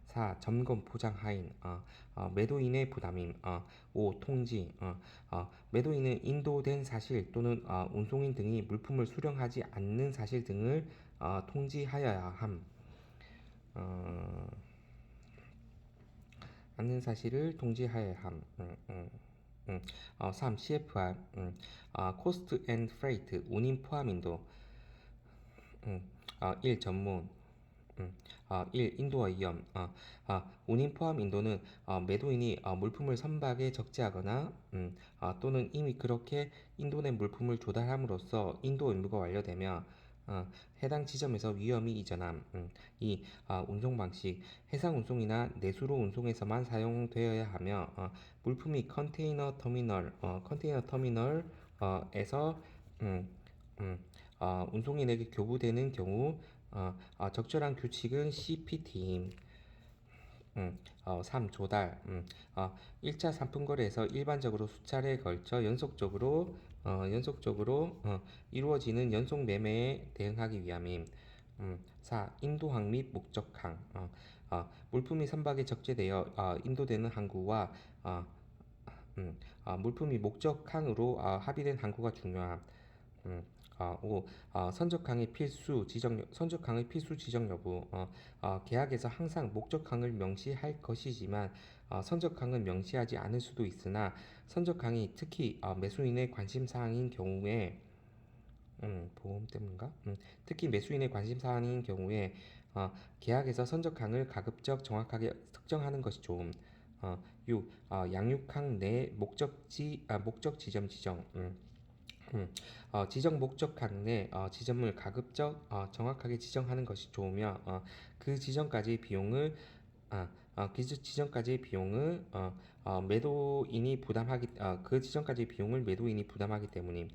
4. 점검 포장 하인. 매도인의 부담임. 5. 통지. 매도인은 인도된 사실 또는 운송인 등이 물품을 수령하지 않는 사실 등을 통지하여야 함. 않는 사실을 통지하여야 함. 3. CFR. 코스트 앤 프레이트 운임 포함인도. 1. 전문. 인도와 위험. 운임 포함 인도는 매도인이 물품을 선박에 적재하거나 또는 이미 그렇게 인도된 물품을 조달함으로써 인도 의무가 완료되며 해당 지점에서 위험이 이전함. 운송 방식 해상 운송이나 내수로 운송에서만 사용되어야 하며 물품이 컨테이너 터미널에서 운송인에게 교부되는 경우 적절한 규칙은 CPT임. 3. 조달. 1차 상품 거래에서 일반적으로 수차례에 걸쳐 연속적으로 이루어지는 연속 매매에 대응하기 위함임. 4. 인도항 및 목적항. 물품이 선박에 적재되어 인도되는 항구와 물품이 목적항으로 합의된 항구가 중요함. 5. 선적항의 필수 지정 여부. 계약에서 항상 목적항을 명시할 것이지만 선적항은 명시하지 않을 수도 있으나 선적항이 특히 매수인의 관심 사항인 경우에 보험 때문인가? 특히 매수인의 관심 사항인 경우에 계약에서 선적항을 가급적 정확하게 특정하는 것이 좋음. 6. 양육항 내 목적 지점 지정. 지정 목적항 내 지점을 가급적 정확하게 지정하는 것이 좋으며 매도인이 부담하기 때문임.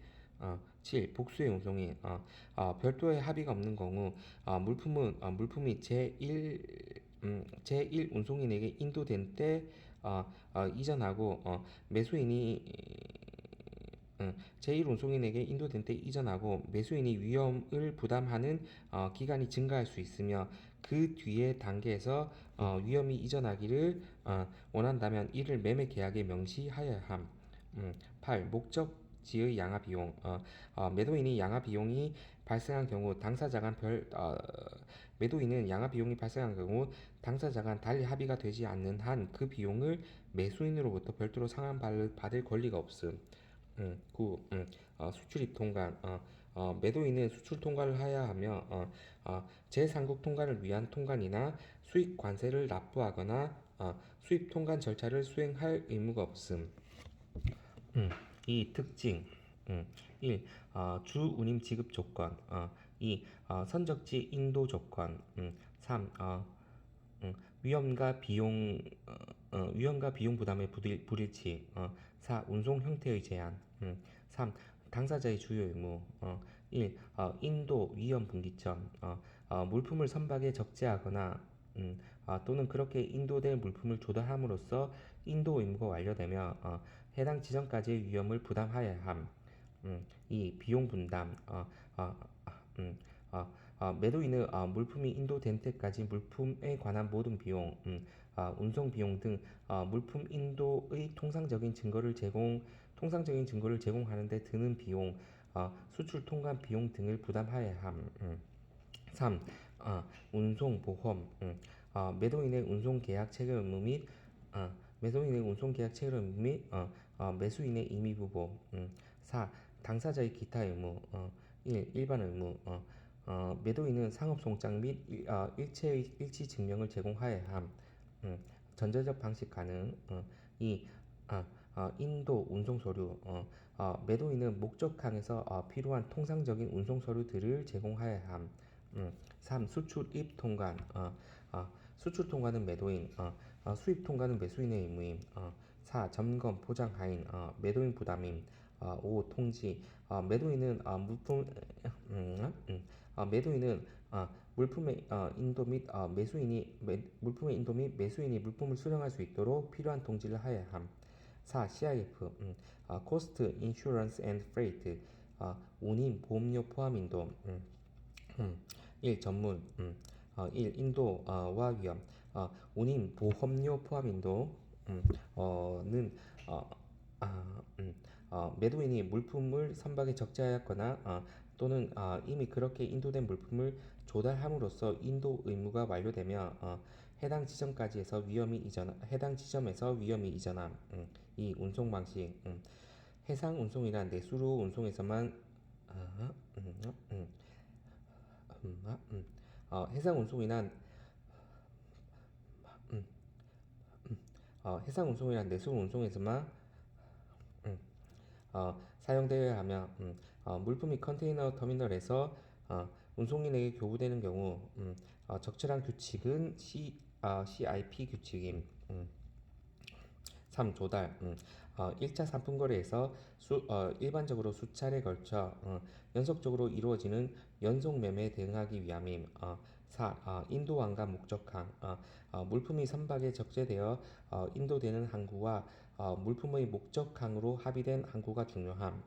7. 복수의 운송인. 별도의 합의가 없는 경우 물품이 제1 운송인에게 인도된 때 이전하고 매수인이 제1운송인에게 인도된 때 이전하고 매수인이 위험을 부담하는 기간이 증가할 수 있으며 그 뒤의 단계에서 위험이 이전하기를 원한다면 이를 매매 계약에 명시하여야 함. 8. 목적지의 양화 비용. 매도인이 양화 비용이 발생한 경우 당사자간 달리 합의가 되지 않는 한 그 비용을 매수인으로부터 별도로 상환받을 권리가 없음. 9. 수출입 통관. 매도인은 수출 통관을 하여야 하며 제3국 통관을 위한 통관이나 수입 관세를 납부하거나 수입 통관 절차를 수행할 의무가 없음. 2. 특징. 1. 주 운임 지급 조건. 2. 선적지 인도 조건. 3. 위험과 비용 부담의 불일치. 4. 운송 형태의 제한. 3. 당사자의 주요 의무. 1. 인도 위험 분기점. 물품을 선박에 적재하거나 또는 그렇게 인도된 물품을 조달함으로써 인도 의무가 완료되며 해당 지점까지의 위험을 부담하여야 함. 2. 비용 분담. 매도인은 물품이 인도된 때까지 물품에 관한 모든 비용, 운송 비용 등 물품 인도의 통상적인 증거를 제공하는 데 드는 비용, 수출 통관 비용 등을 부담하여야 함. 3. 운송 보험. 매도인의 운송 계약 체결 의무 및 매수인의 임의 부보. 4. 당사자의 기타 의무. 1. 일반 의무. 매도인은 상업송장 및 일치 증명을 제공하여야 함. 전자적 방식 가능. 2. 인도 운송 서류. 매도인은 목적항에서 필요한 통상적인 운송 서류들을 제공하여야 함. 3. 수출입 통관. 수출 통관은 매도인, 수입 통관은 매수인의 의무임. 4. 점검, 포장 하인, 매도인 부담임. 5. 통지. 매도인은 물품의 인도 및 매수인이 물품을 수령할 수 있도록 필요한 통지를 하여야 함. 4. CIF, Cost, Insurance and Freight, 운임, 보험료 포함 인도. 1. 전문. 1. 인도와 위험. 운임, 보험료 포함 인도는 매도인이 물품을 선박에 적재하였거나 또는 이미 그렇게 인도된 물품을 조달함으로써 인도 의무가 완료되며 해당 지점에서 위험이 이전함. 2. 운송 방식. 해상 운송이란 내수로 운송에서만 해상 운송이나 해상 운송이나 내수 운송에서만 사용되어야 하며 물품이 컨테이너 터미널에서 운송인에게 교부되는 경우 적절한 규칙은 CIP 규칙임. 3. 조달 1차 상품 거래에서 일반적으로 수차례 걸쳐 연속적으로 이루어지는 연속 매매에 대응하기 위함임. 4. 인도항과 목적항 물품이 선박에 적재되어 인도되는 항구와 물품의 목적항으로 합의된 항구가 중요함.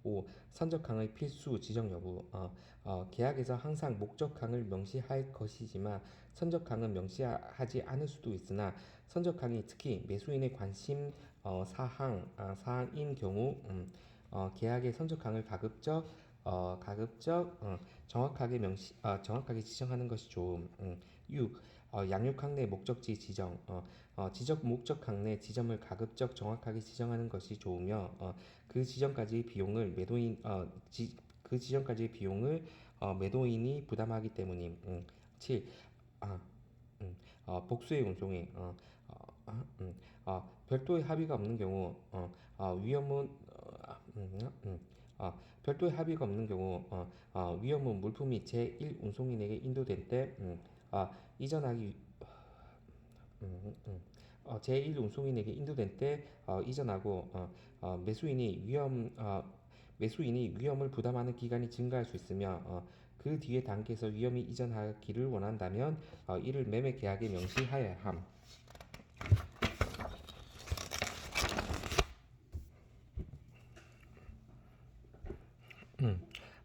5. 선적항의 필수 지정 여부 계약에서 항상 목적항을 명시할 것이지만 선적항은 명시하지 않을 수도 있으나 선적항이 특히 매수인의 관심 사항인 경우 계약의 선적항을 가급적 정확하게 지정하는 것이 좋음. 6. 양육항 내 목적지 지정 지적 목적항 내 지점을 가급적 정확하게 지정하는 것이 좋으며 그 지점까지 비용을 매도인이 부담하기 때문임. 7. 아, 복수의 운송이 별도의 합의가 없는 경우 위험은 별도의 합의가 없는 경우 위험은 물품이 제1 운송인에게 인도될 때 이전하기 제1 운송인에게 인도될 때 이전하고 매수인이 위험을 부담하는 기간이 증가할 수 있으며 그 뒤의 단계에서 위험이 이전하기를 원한다면 이를 매매 계약에 명시하여야 함.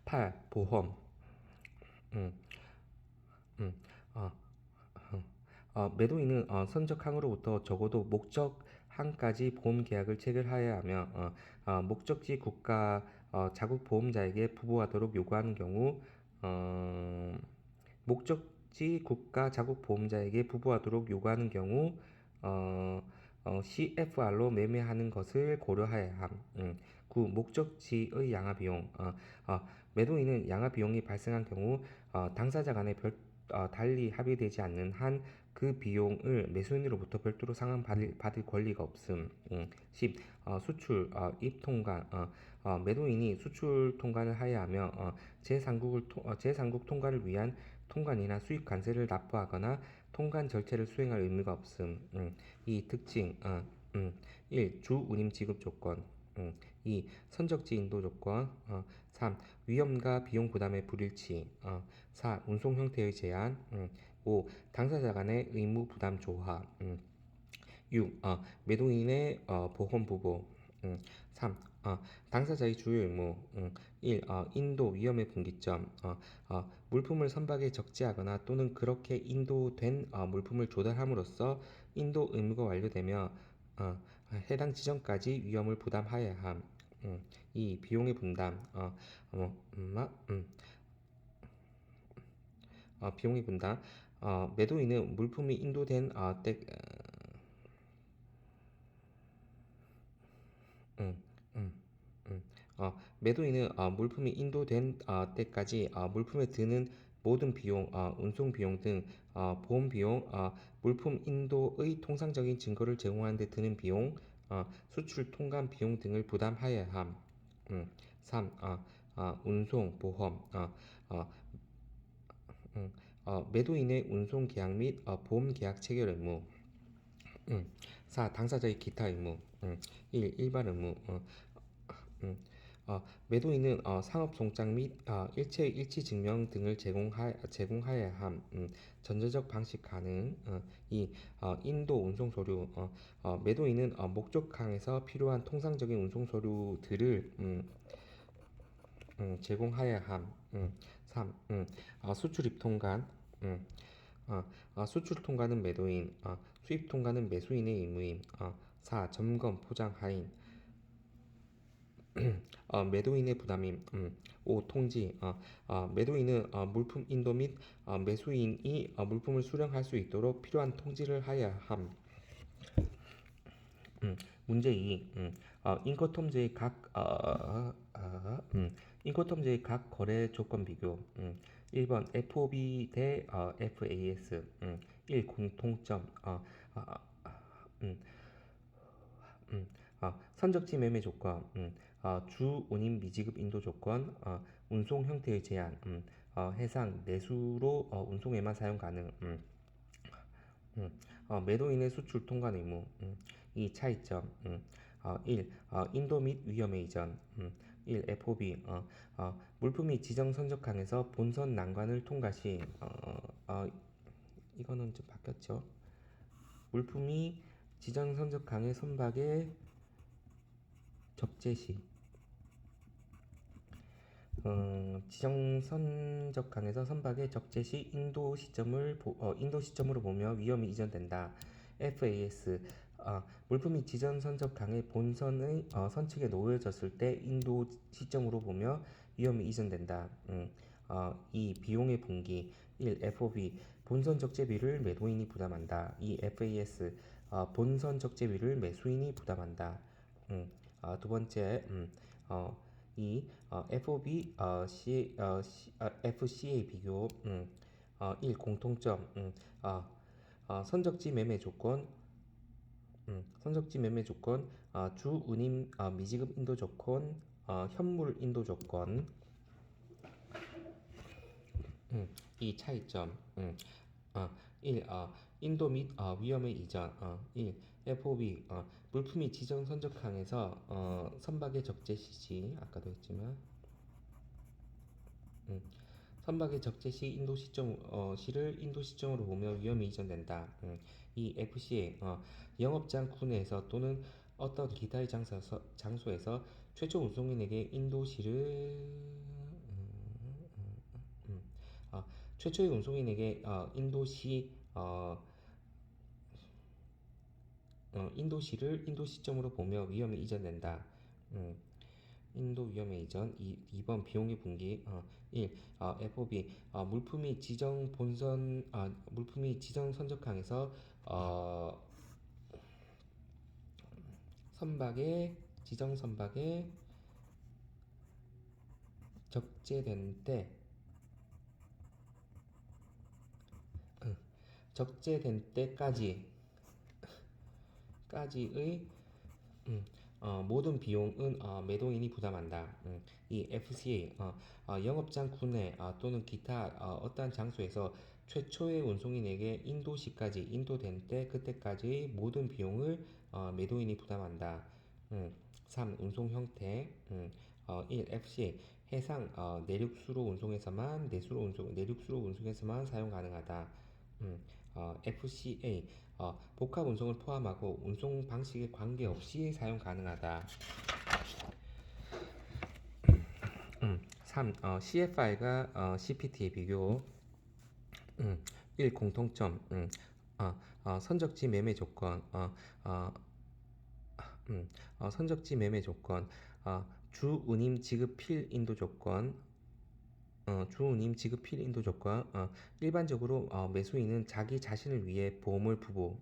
8. 보험 음, 음, 어, 매도인은 선적항으로부터 적어도 목적항까지 보험 계약을 체결하여야 하며 목적지 국가 자국 보험자에게 부부하도록 요구하는 경우 목적지 국가 자국 보험자에게 부부하도록 요구하는 경우 CFR로 매매하는 것을 고려하여야 함. 9. 목적지의 양화 비용 매도인은 양화 비용이 발생한 경우 당사자 간에 달리 합의되지 않는 한 그 비용을 매수인으로부터 별도로 상환받을 권리가 없음. 10. 수출 입통관 매도인이 수출 통관을 하여야 하며 제3국 통관을 위한 통관이나 수입 관세를 납부하거나 통관 절차를 수행할 의무가 없음. 이 특징 1. 주 운임 지급 조건 2. 선적지 인도 조건 3. 위험과 비용 부담의 불일치 4. 운송 형태의 제한 5. 당사자 간의 의무 부담 조화 6. 매도인의 보험 부보 3. 당사자의 주요 의무 1. 인도 위험의 분기점 물품을 선박에 적재하거나 또는 그렇게 인도된 물품을 조달함으로써 인도 의무가 완료되며 해당 지점까지 위험을 부담하여야 함. 2. 비용의 분담 비용의 분담 매도인은 물품이 인도된 때 음, 음, 매도인은 물품이 인도된 때까지 물품에 드는 모든 비용, 운송 비용 등 보험 비용, 물품 인도의 통상적인 증거를 제공하는 데 드는 비용, 수출 통관 비용 등을 부담하여야 함. 3. 운송 보험 어, 매도인의 운송 계약 및 보험 계약 체결 의무 4. 당사자의 기타 의무 1. 일반 의무 매도인은 상업송장 및 일치 증명 등을 제공하여야 함. 전자적 방식 가능. 2. 인도 운송 서류 매도인은 목적항에서 필요한 통상적인 운송 서류들을 제공하여야 함. 3. 수출 입통관 수출 통관은 매도인, 수입 통관은 매수인의 의무임. 4. 점검, 포장, 하인 매도인의 부담임. 5. 통지 매도인은 물품 인도 및 매수인이 물품을 수령할 수 있도록 필요한 통지를 하여야 함. 문제 2. 인커텀즈의 인코텀즈의 각 거래 조건 비교. 1번 FOB 대 FAS. 1. 공통점. 음, 선적지 매매 조건. 주 운임 미지급 인도 조건. 운송 형태의 제한. 해상 내수로 운송에만 사용 가능. 매도인의 수출 통관 의무. 이 차이점. 1. 인도 및 위험의 이전. 1. FOB. 물품이 지정 선적항에서 본선 난관을 통과 시. 이거는 좀 바뀌었죠. 물품이 지정 선적항의 선박에 적재 시. 지정 선적항에서 선박의 적재 시 인도 시점으로 보며 위험이 이전된다. FAS. 물품이 지정 선적항의 본선의 선측에 놓여졌을 때 인도 시점으로 보며 위험이 이전된다. 2. 비용의 분기. 1. FOB. 본선 적재비를 매도인이 부담한다. 2. FAS. 본선 적재비를 매수인이 부담한다. 두 번째, 이 FOB, FCA 비교. 1. 공통점. 선적지 매매 조건. 선적지 매매 조건. 주 운임 미지급 인도 조건. 현물 인도 조건. 이 차이점. 1. 인도 및 위험의 이전. 1. FOB. 물품이 지정 선적항에서 선박의 적재 시지. 아까도 했지만 선박의 적재 시 시를 인도 시점으로 보며 위험이 이전된다. 이 FCA. 영업장 구내에서 또는 어떤 기타의 장소에서 최초 운송인에게 최초의 운송인에게 인도시를 인도 시점으로 보며 위험이 이전된다. 인도 위험의 이전. 2번 비용의 분기. 1. FOB. 물품이 지정 선적항에서 지정 선박에 적재된 때까지의 모든 비용은 매도인이 부담한다. 이 FCA. 영업장 구내 또는 기타 어떠한 장소에서 최초의 운송인에게 인도된 때 그때까지의 모든 비용을 매도인이 부담한다. 3. 운송 형태. 1. FCA. 해상 내륙수로 운송에서만 내륙수로 운송에서만 사용 가능하다. FCA. 복합 운송을 포함하고 운송 방식에 관계없이 사용 가능하다. 3. CFI가 CPT의 비교. 1. 공통점. 선적지 매매 조건. 선적지 매매 조건. 주 운임 지급 필 인도 조건. 주운임 지급 필 인도 조건. 일반적으로 매수인은 자기 자신을 위해 보험을 부부.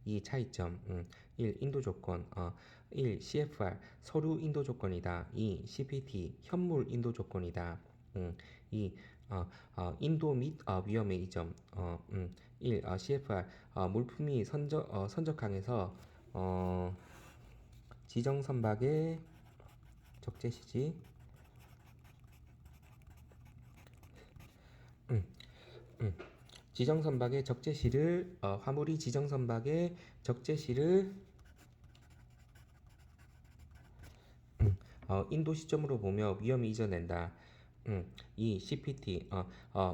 이 차이점. 1. 인도 조건. 1. CFR 서류 인도 조건이다. 2. CPT 현물 인도 조건이다. 2. 인도 및 위험의 이점. 1. CFR 물품이 선적항에서 지정 선박의 적재 시지. 지정 선박의 적재 시를 화물이 지정 선박의 적재 시를 인도 시점으로 보며 위험이 이전된다. 이 CPT.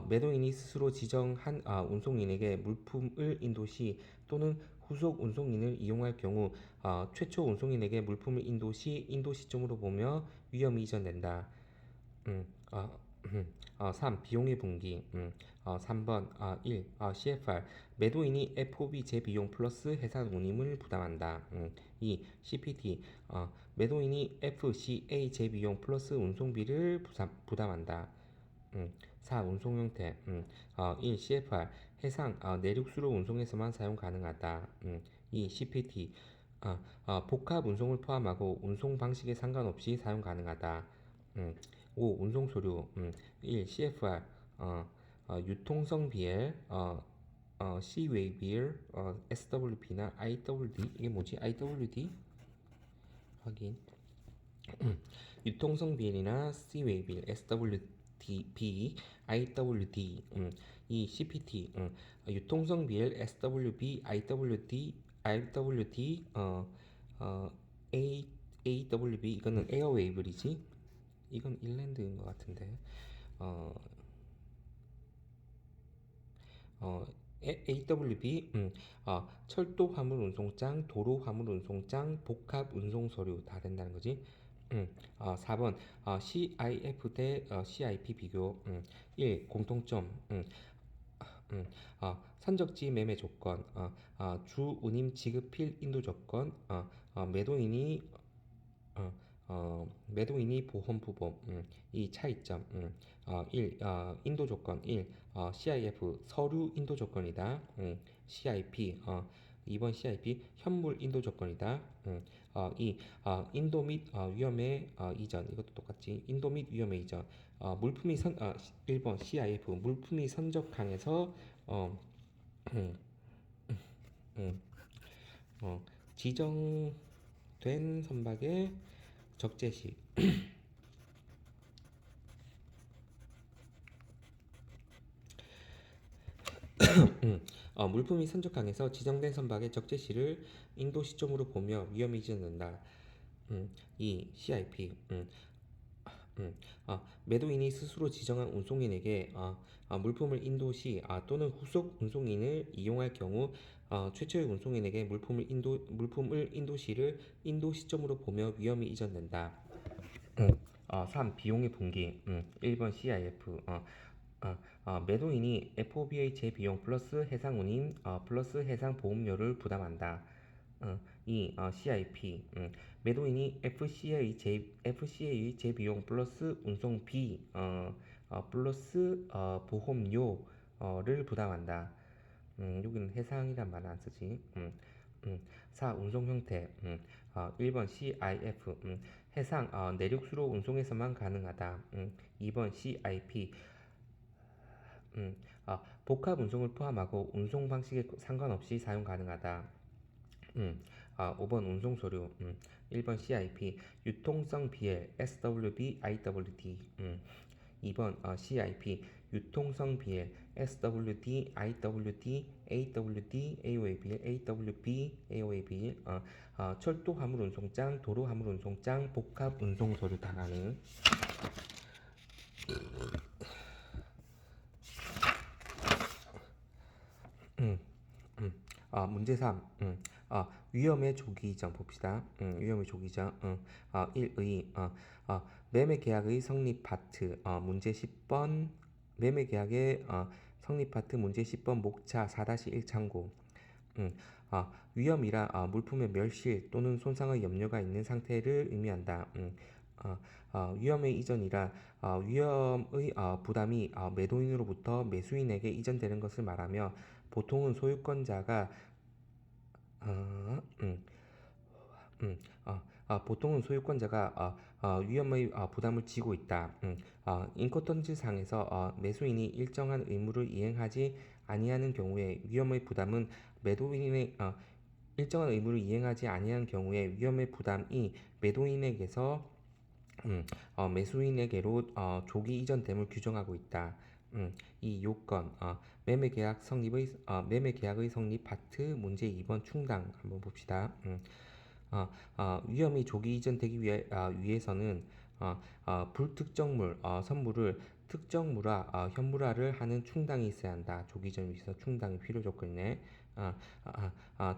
매도인이 스스로 지정한 운송인에게 물품을 인도시 또는 후속 운송인을 이용할 경우 최초 운송인에게 물품을 인도시 인도 시점으로 보며 위험이 이전된다. 3. 비용의 분기. 3번 1. CFR 매도인이 FOB 재비용 플러스 해상 운임을 부담한다. 2. CPT 매도인이 FCA 재비용 플러스 운송비를 부담한다. 4. 운송 형태. 1. CFR 해상 내륙수로 운송에서만 사용 가능하다. 2. CPT 복합 운송을 포함하고 운송 방식에 상관없이 사용 가능하다. 5. 운송 서류 1. CFR 유통성 BL C-Waybill SWP나 IWD 이게 뭐지? IWD 확인 유통성 BL이나 C-Waybill SWP IWD 이 CPT 유통성 BL SWB IWD AWB 이거는 에어웨이블이지 이건 일랜드인 것 같은데 어, 어, AWB 철도 화물 운송장, 도로 화물 운송장, 복합 운송 서류 다 된다는 거지. 4번 CIF 대 CIP 비교 1. 공통점 선적지 매매 조건 주 운임 지급필 인도 조건 매도인이 매도인이 보험 부분 이 차이점 1. 인도 조건 1. CIF 서류 인도 조건이다. CIP 2번 CIP 현물 인도 조건이다. 2. 인도 및 위험의 이전 이것도 똑같지. 인도 및 위험의 이전 물품이 1번 CIF 물품이 선적항에서 음, 음, 지정된 선박의 적재시 물품이 선적항에서 지정된 선박의 적재시를 인도 시점으로 보며 위험이 이전된다. 2. CIP 매도인이 스스로 지정한 운송인에게 물품을 인도시 또는 후속 운송인을 이용할 경우 최초의 운송인에게 물품을 인도시를 인도 시점으로 보며 위험이 이전된다. 3. 비용의 분기 1번 CIF 매도인이 FOBA 재비용 플러스 해상 운임 플러스 해상 보험료를 부담한다. 2. CIP 매도인이 FCA 재비용 플러스 운송비 플러스 보험료를 부담한다. 여기는 해상이란 말은 안 쓰지. 4. 운송 형태 1번 CIF 해상 내륙수로 운송해서만 가능하다. 2번 CIP 복합 운송을 포함하고 운송 방식에 상관없이 사용 가능하다. 5번 운송 서류 1번 CIP 유통성 BL SWB IWD 2번 CIP 유통성 BL SWD IWD AWD AOAB AWB AOAB 철도 화물 운송장 도로 화물 운송장 복합 운송 서류 다 가능. 문제 3. 위험의 조기 이전 봅시다. 위험의 조기 이전. 1의 매매 계약의 성립 파트. 문제 10번 매매 계약의 성립 파트 문제 10번 목차 4-1 참고. 위험이라 물품의 멸실 또는 손상의 염려가 있는 상태를 의미한다. 위험의 이전이라 위험의 부담이 매도인으로부터 매수인에게 이전되는 것을 말하며 보통은 소유권자가 보통은 소유권자가 위험의 부담을 지고 있다. 인코턴즈 상에서 매수인이 일정한 의무를 이행하지 아니하는 경우에 위험의 부담은 매도인의 일정한 의무를 이행하지 아니한 경우에 위험의 부담이 매도인에게서 매수인에게로 조기 이전됨을 규정하고 있다. 이 요건 매매 계약의 성립 파트 문제 2번 충당 한번 봅시다. 위험이 조기 이전되기 위해서는 불특정물 선물을 특정물화 현물화를 하는 충당이 있어야 한다. 조기 이전 위해서 충당이 필요 조건이네.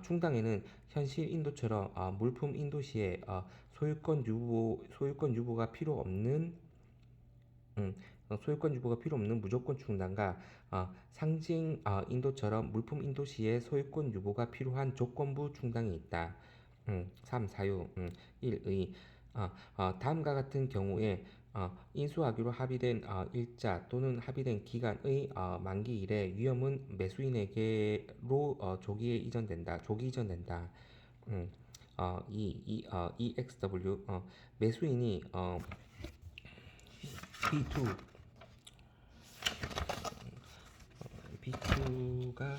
충당에는 현실 인도처럼 물품 인도 시에 소유권 유보가 필요 없는 무조건 충당과 상징 인도처럼 물품 인도 시에 소유권 유보가 필요한 조건부 충당이 있다. 3. 사유 1의 다음과 같은 경우에 인수하기로 합의된 일자 또는 합의된 기간의 만기 이래 위험은 매수인에게로 조기 이전된다. EXW 매수인이 B2 B2가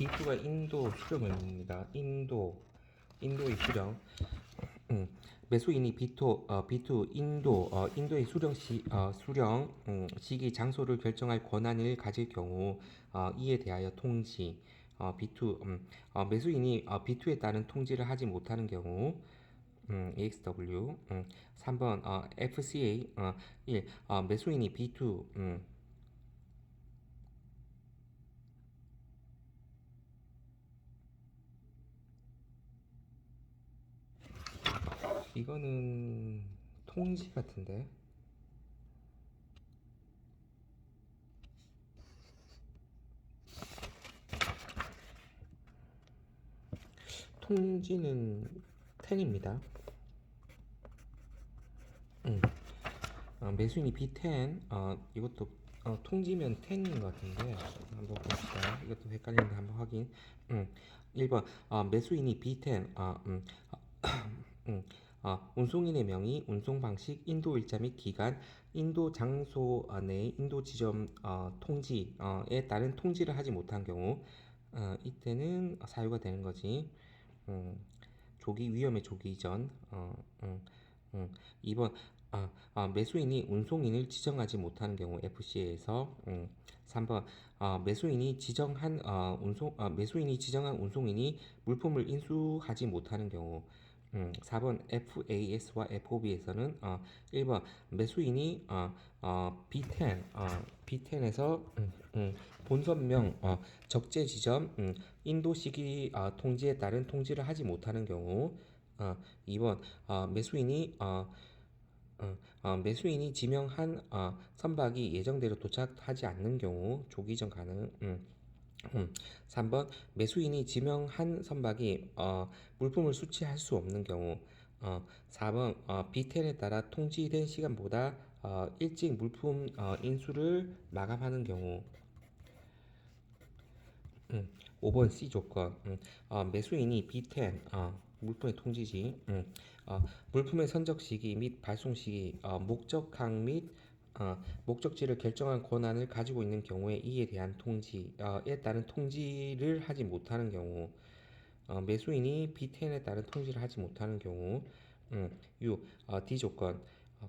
B2가 인도 수령입니다. 인도의 수령. 매수인이 B2 인도의 수령 시기 장소를 결정할 권한을 가질 경우 이에 대하여 통지 B2 매수인이 B2에 따른 통지를 하지 못하는 경우 AXW 3번 FCA 1 매수인이 B2 이거는 통지 같은데 통지는 10입니다. 매수인이 B10 이것도 통지면 10인 것 같은데 한번 봅시다. 이것도 헷갈리는데 한번 확인. 1번 매수인이 B10 운송인의 명의, 운송 방식, 인도 일자 및 기간, 인도 장소 내 인도 지점 통지에 따른 통지를 하지 못한 경우 이때는 사유가 되는 거지. 음, 위험의 조기 이전. 2번 매수인이 운송인을 지정하지 못하는 경우 FCA에서 3번 매수인이 지정한 운송인이 물품을 인수하지 못하는 경우 4번 FAS와 FOB에서는 1번 매수인이 B10에서 본선명 적재 지점 인도 시기 통지에 따른 통지를 하지 못하는 경우 2번 매수인이 지명한 선박이 예정대로 도착하지 않는 경우 조기 이전 가능. 3번 매수인이 지명한 선박이 물품을 수취할 수 없는 경우 4번 B10에 따라 통지된 시간보다 일찍 물품 인수를 마감하는 경우 5번 C 조건 매수인이 B10 물품의 통지지 물품의 선적 시기 및 발송 시기 목적항 및 목적지를 결정한 권한을 가지고 있는 경우에 이에 대한 통지에 따른 통지를 하지 못하는 경우 매수인이 B10에 따른 통지를 하지 못하는 경우 6. D 조건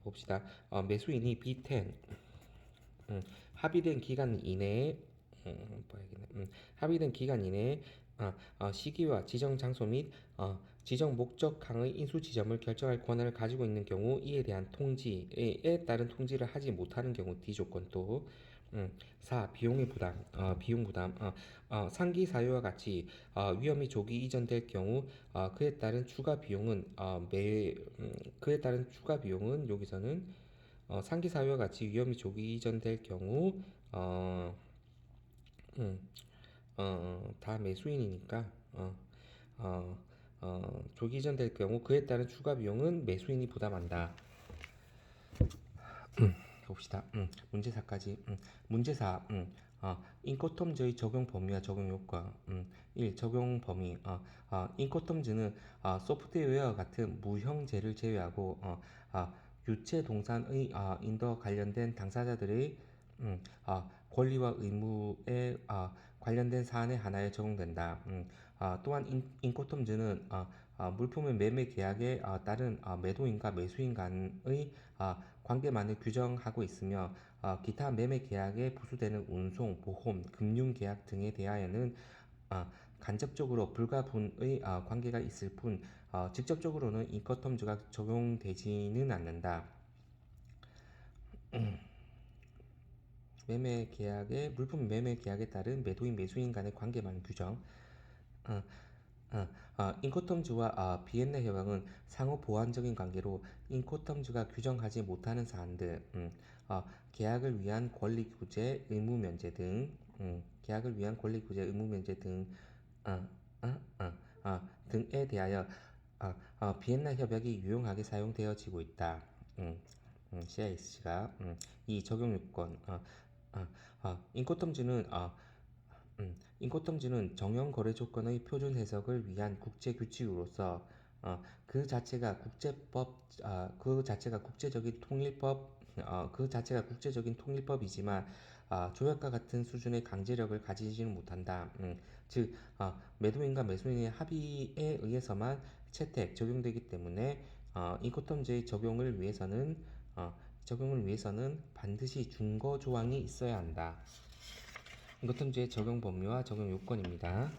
봅시다. 매수인이 B10 합의된 기간 이내에 합의된 기간 이내에 시기와 지정 장소 및 지정 목적항의 인수 지점을 결정할 권한을 가지고 있는 경우 이에 대한 통지에 따른 통지를 하지 못하는 경우 D 조건 또 4. 비용의 부담 비용 부담 상기 사유와 같이 위험이 조기 이전될 경우 그에 따른 추가 비용은 여기서는 상기 사유와 같이 위험이 조기 이전될 경우 다 매수인이니까 조기 이전될 경우 그에 따른 추가 비용은 매수인이 부담한다. 봅시다. 문제사까지. 문제사. 인코텀즈의 적용 범위와 적용 효과. 1. 적용 범위. 인코텀즈는 소프트웨어와 같은 무형제를 제외하고 유체 동산의 인도와 관련된 당사자들의 권리와 의무에 관련된 사안의 하나에 적용된다. 또한 인코텀즈는 물품의 매매 계약에 따른 매도인과 매수인 간의 관계만을 규정하고 있으며 기타 매매 계약에 부수되는 운송, 보험, 금융 계약 등에 대하여는 간접적으로 불가분의 관계가 있을 뿐 직접적으로는 인커텀즈가 적용되지는 않는다. 물품 매매 계약에 따른 매도인, 매수인 간의 관계만 규정. 어, 인코텀주와 비엔나 협약은 상호 보완적인 관계로 인코텀주가 규정하지 못하는 사안들, 계약을 위한 권리 구제, 의무 면제 등, 계약을 위한 권리 구제, 의무 면제 등, 어, 등에 대하여 비엔나 협약이 유용하게 사용되어지고 있다. CIS가 이 적용 요건, 인코텀주는 인코텀지는 정형 거래 조건의 표준 해석을 위한 국제 규칙으로서 그 자체가 국제적인 통일법이지만 조약과 같은 수준의 강제력을 가지지는 못한다. 즉 매도인과 매수인의 합의에 의해서만 적용되기 때문에 인코텀제의 적용을 위해서는 반드시 준거 조항이 있어야 한다. 인코텀제의 적용 범위와 적용 요건입니다.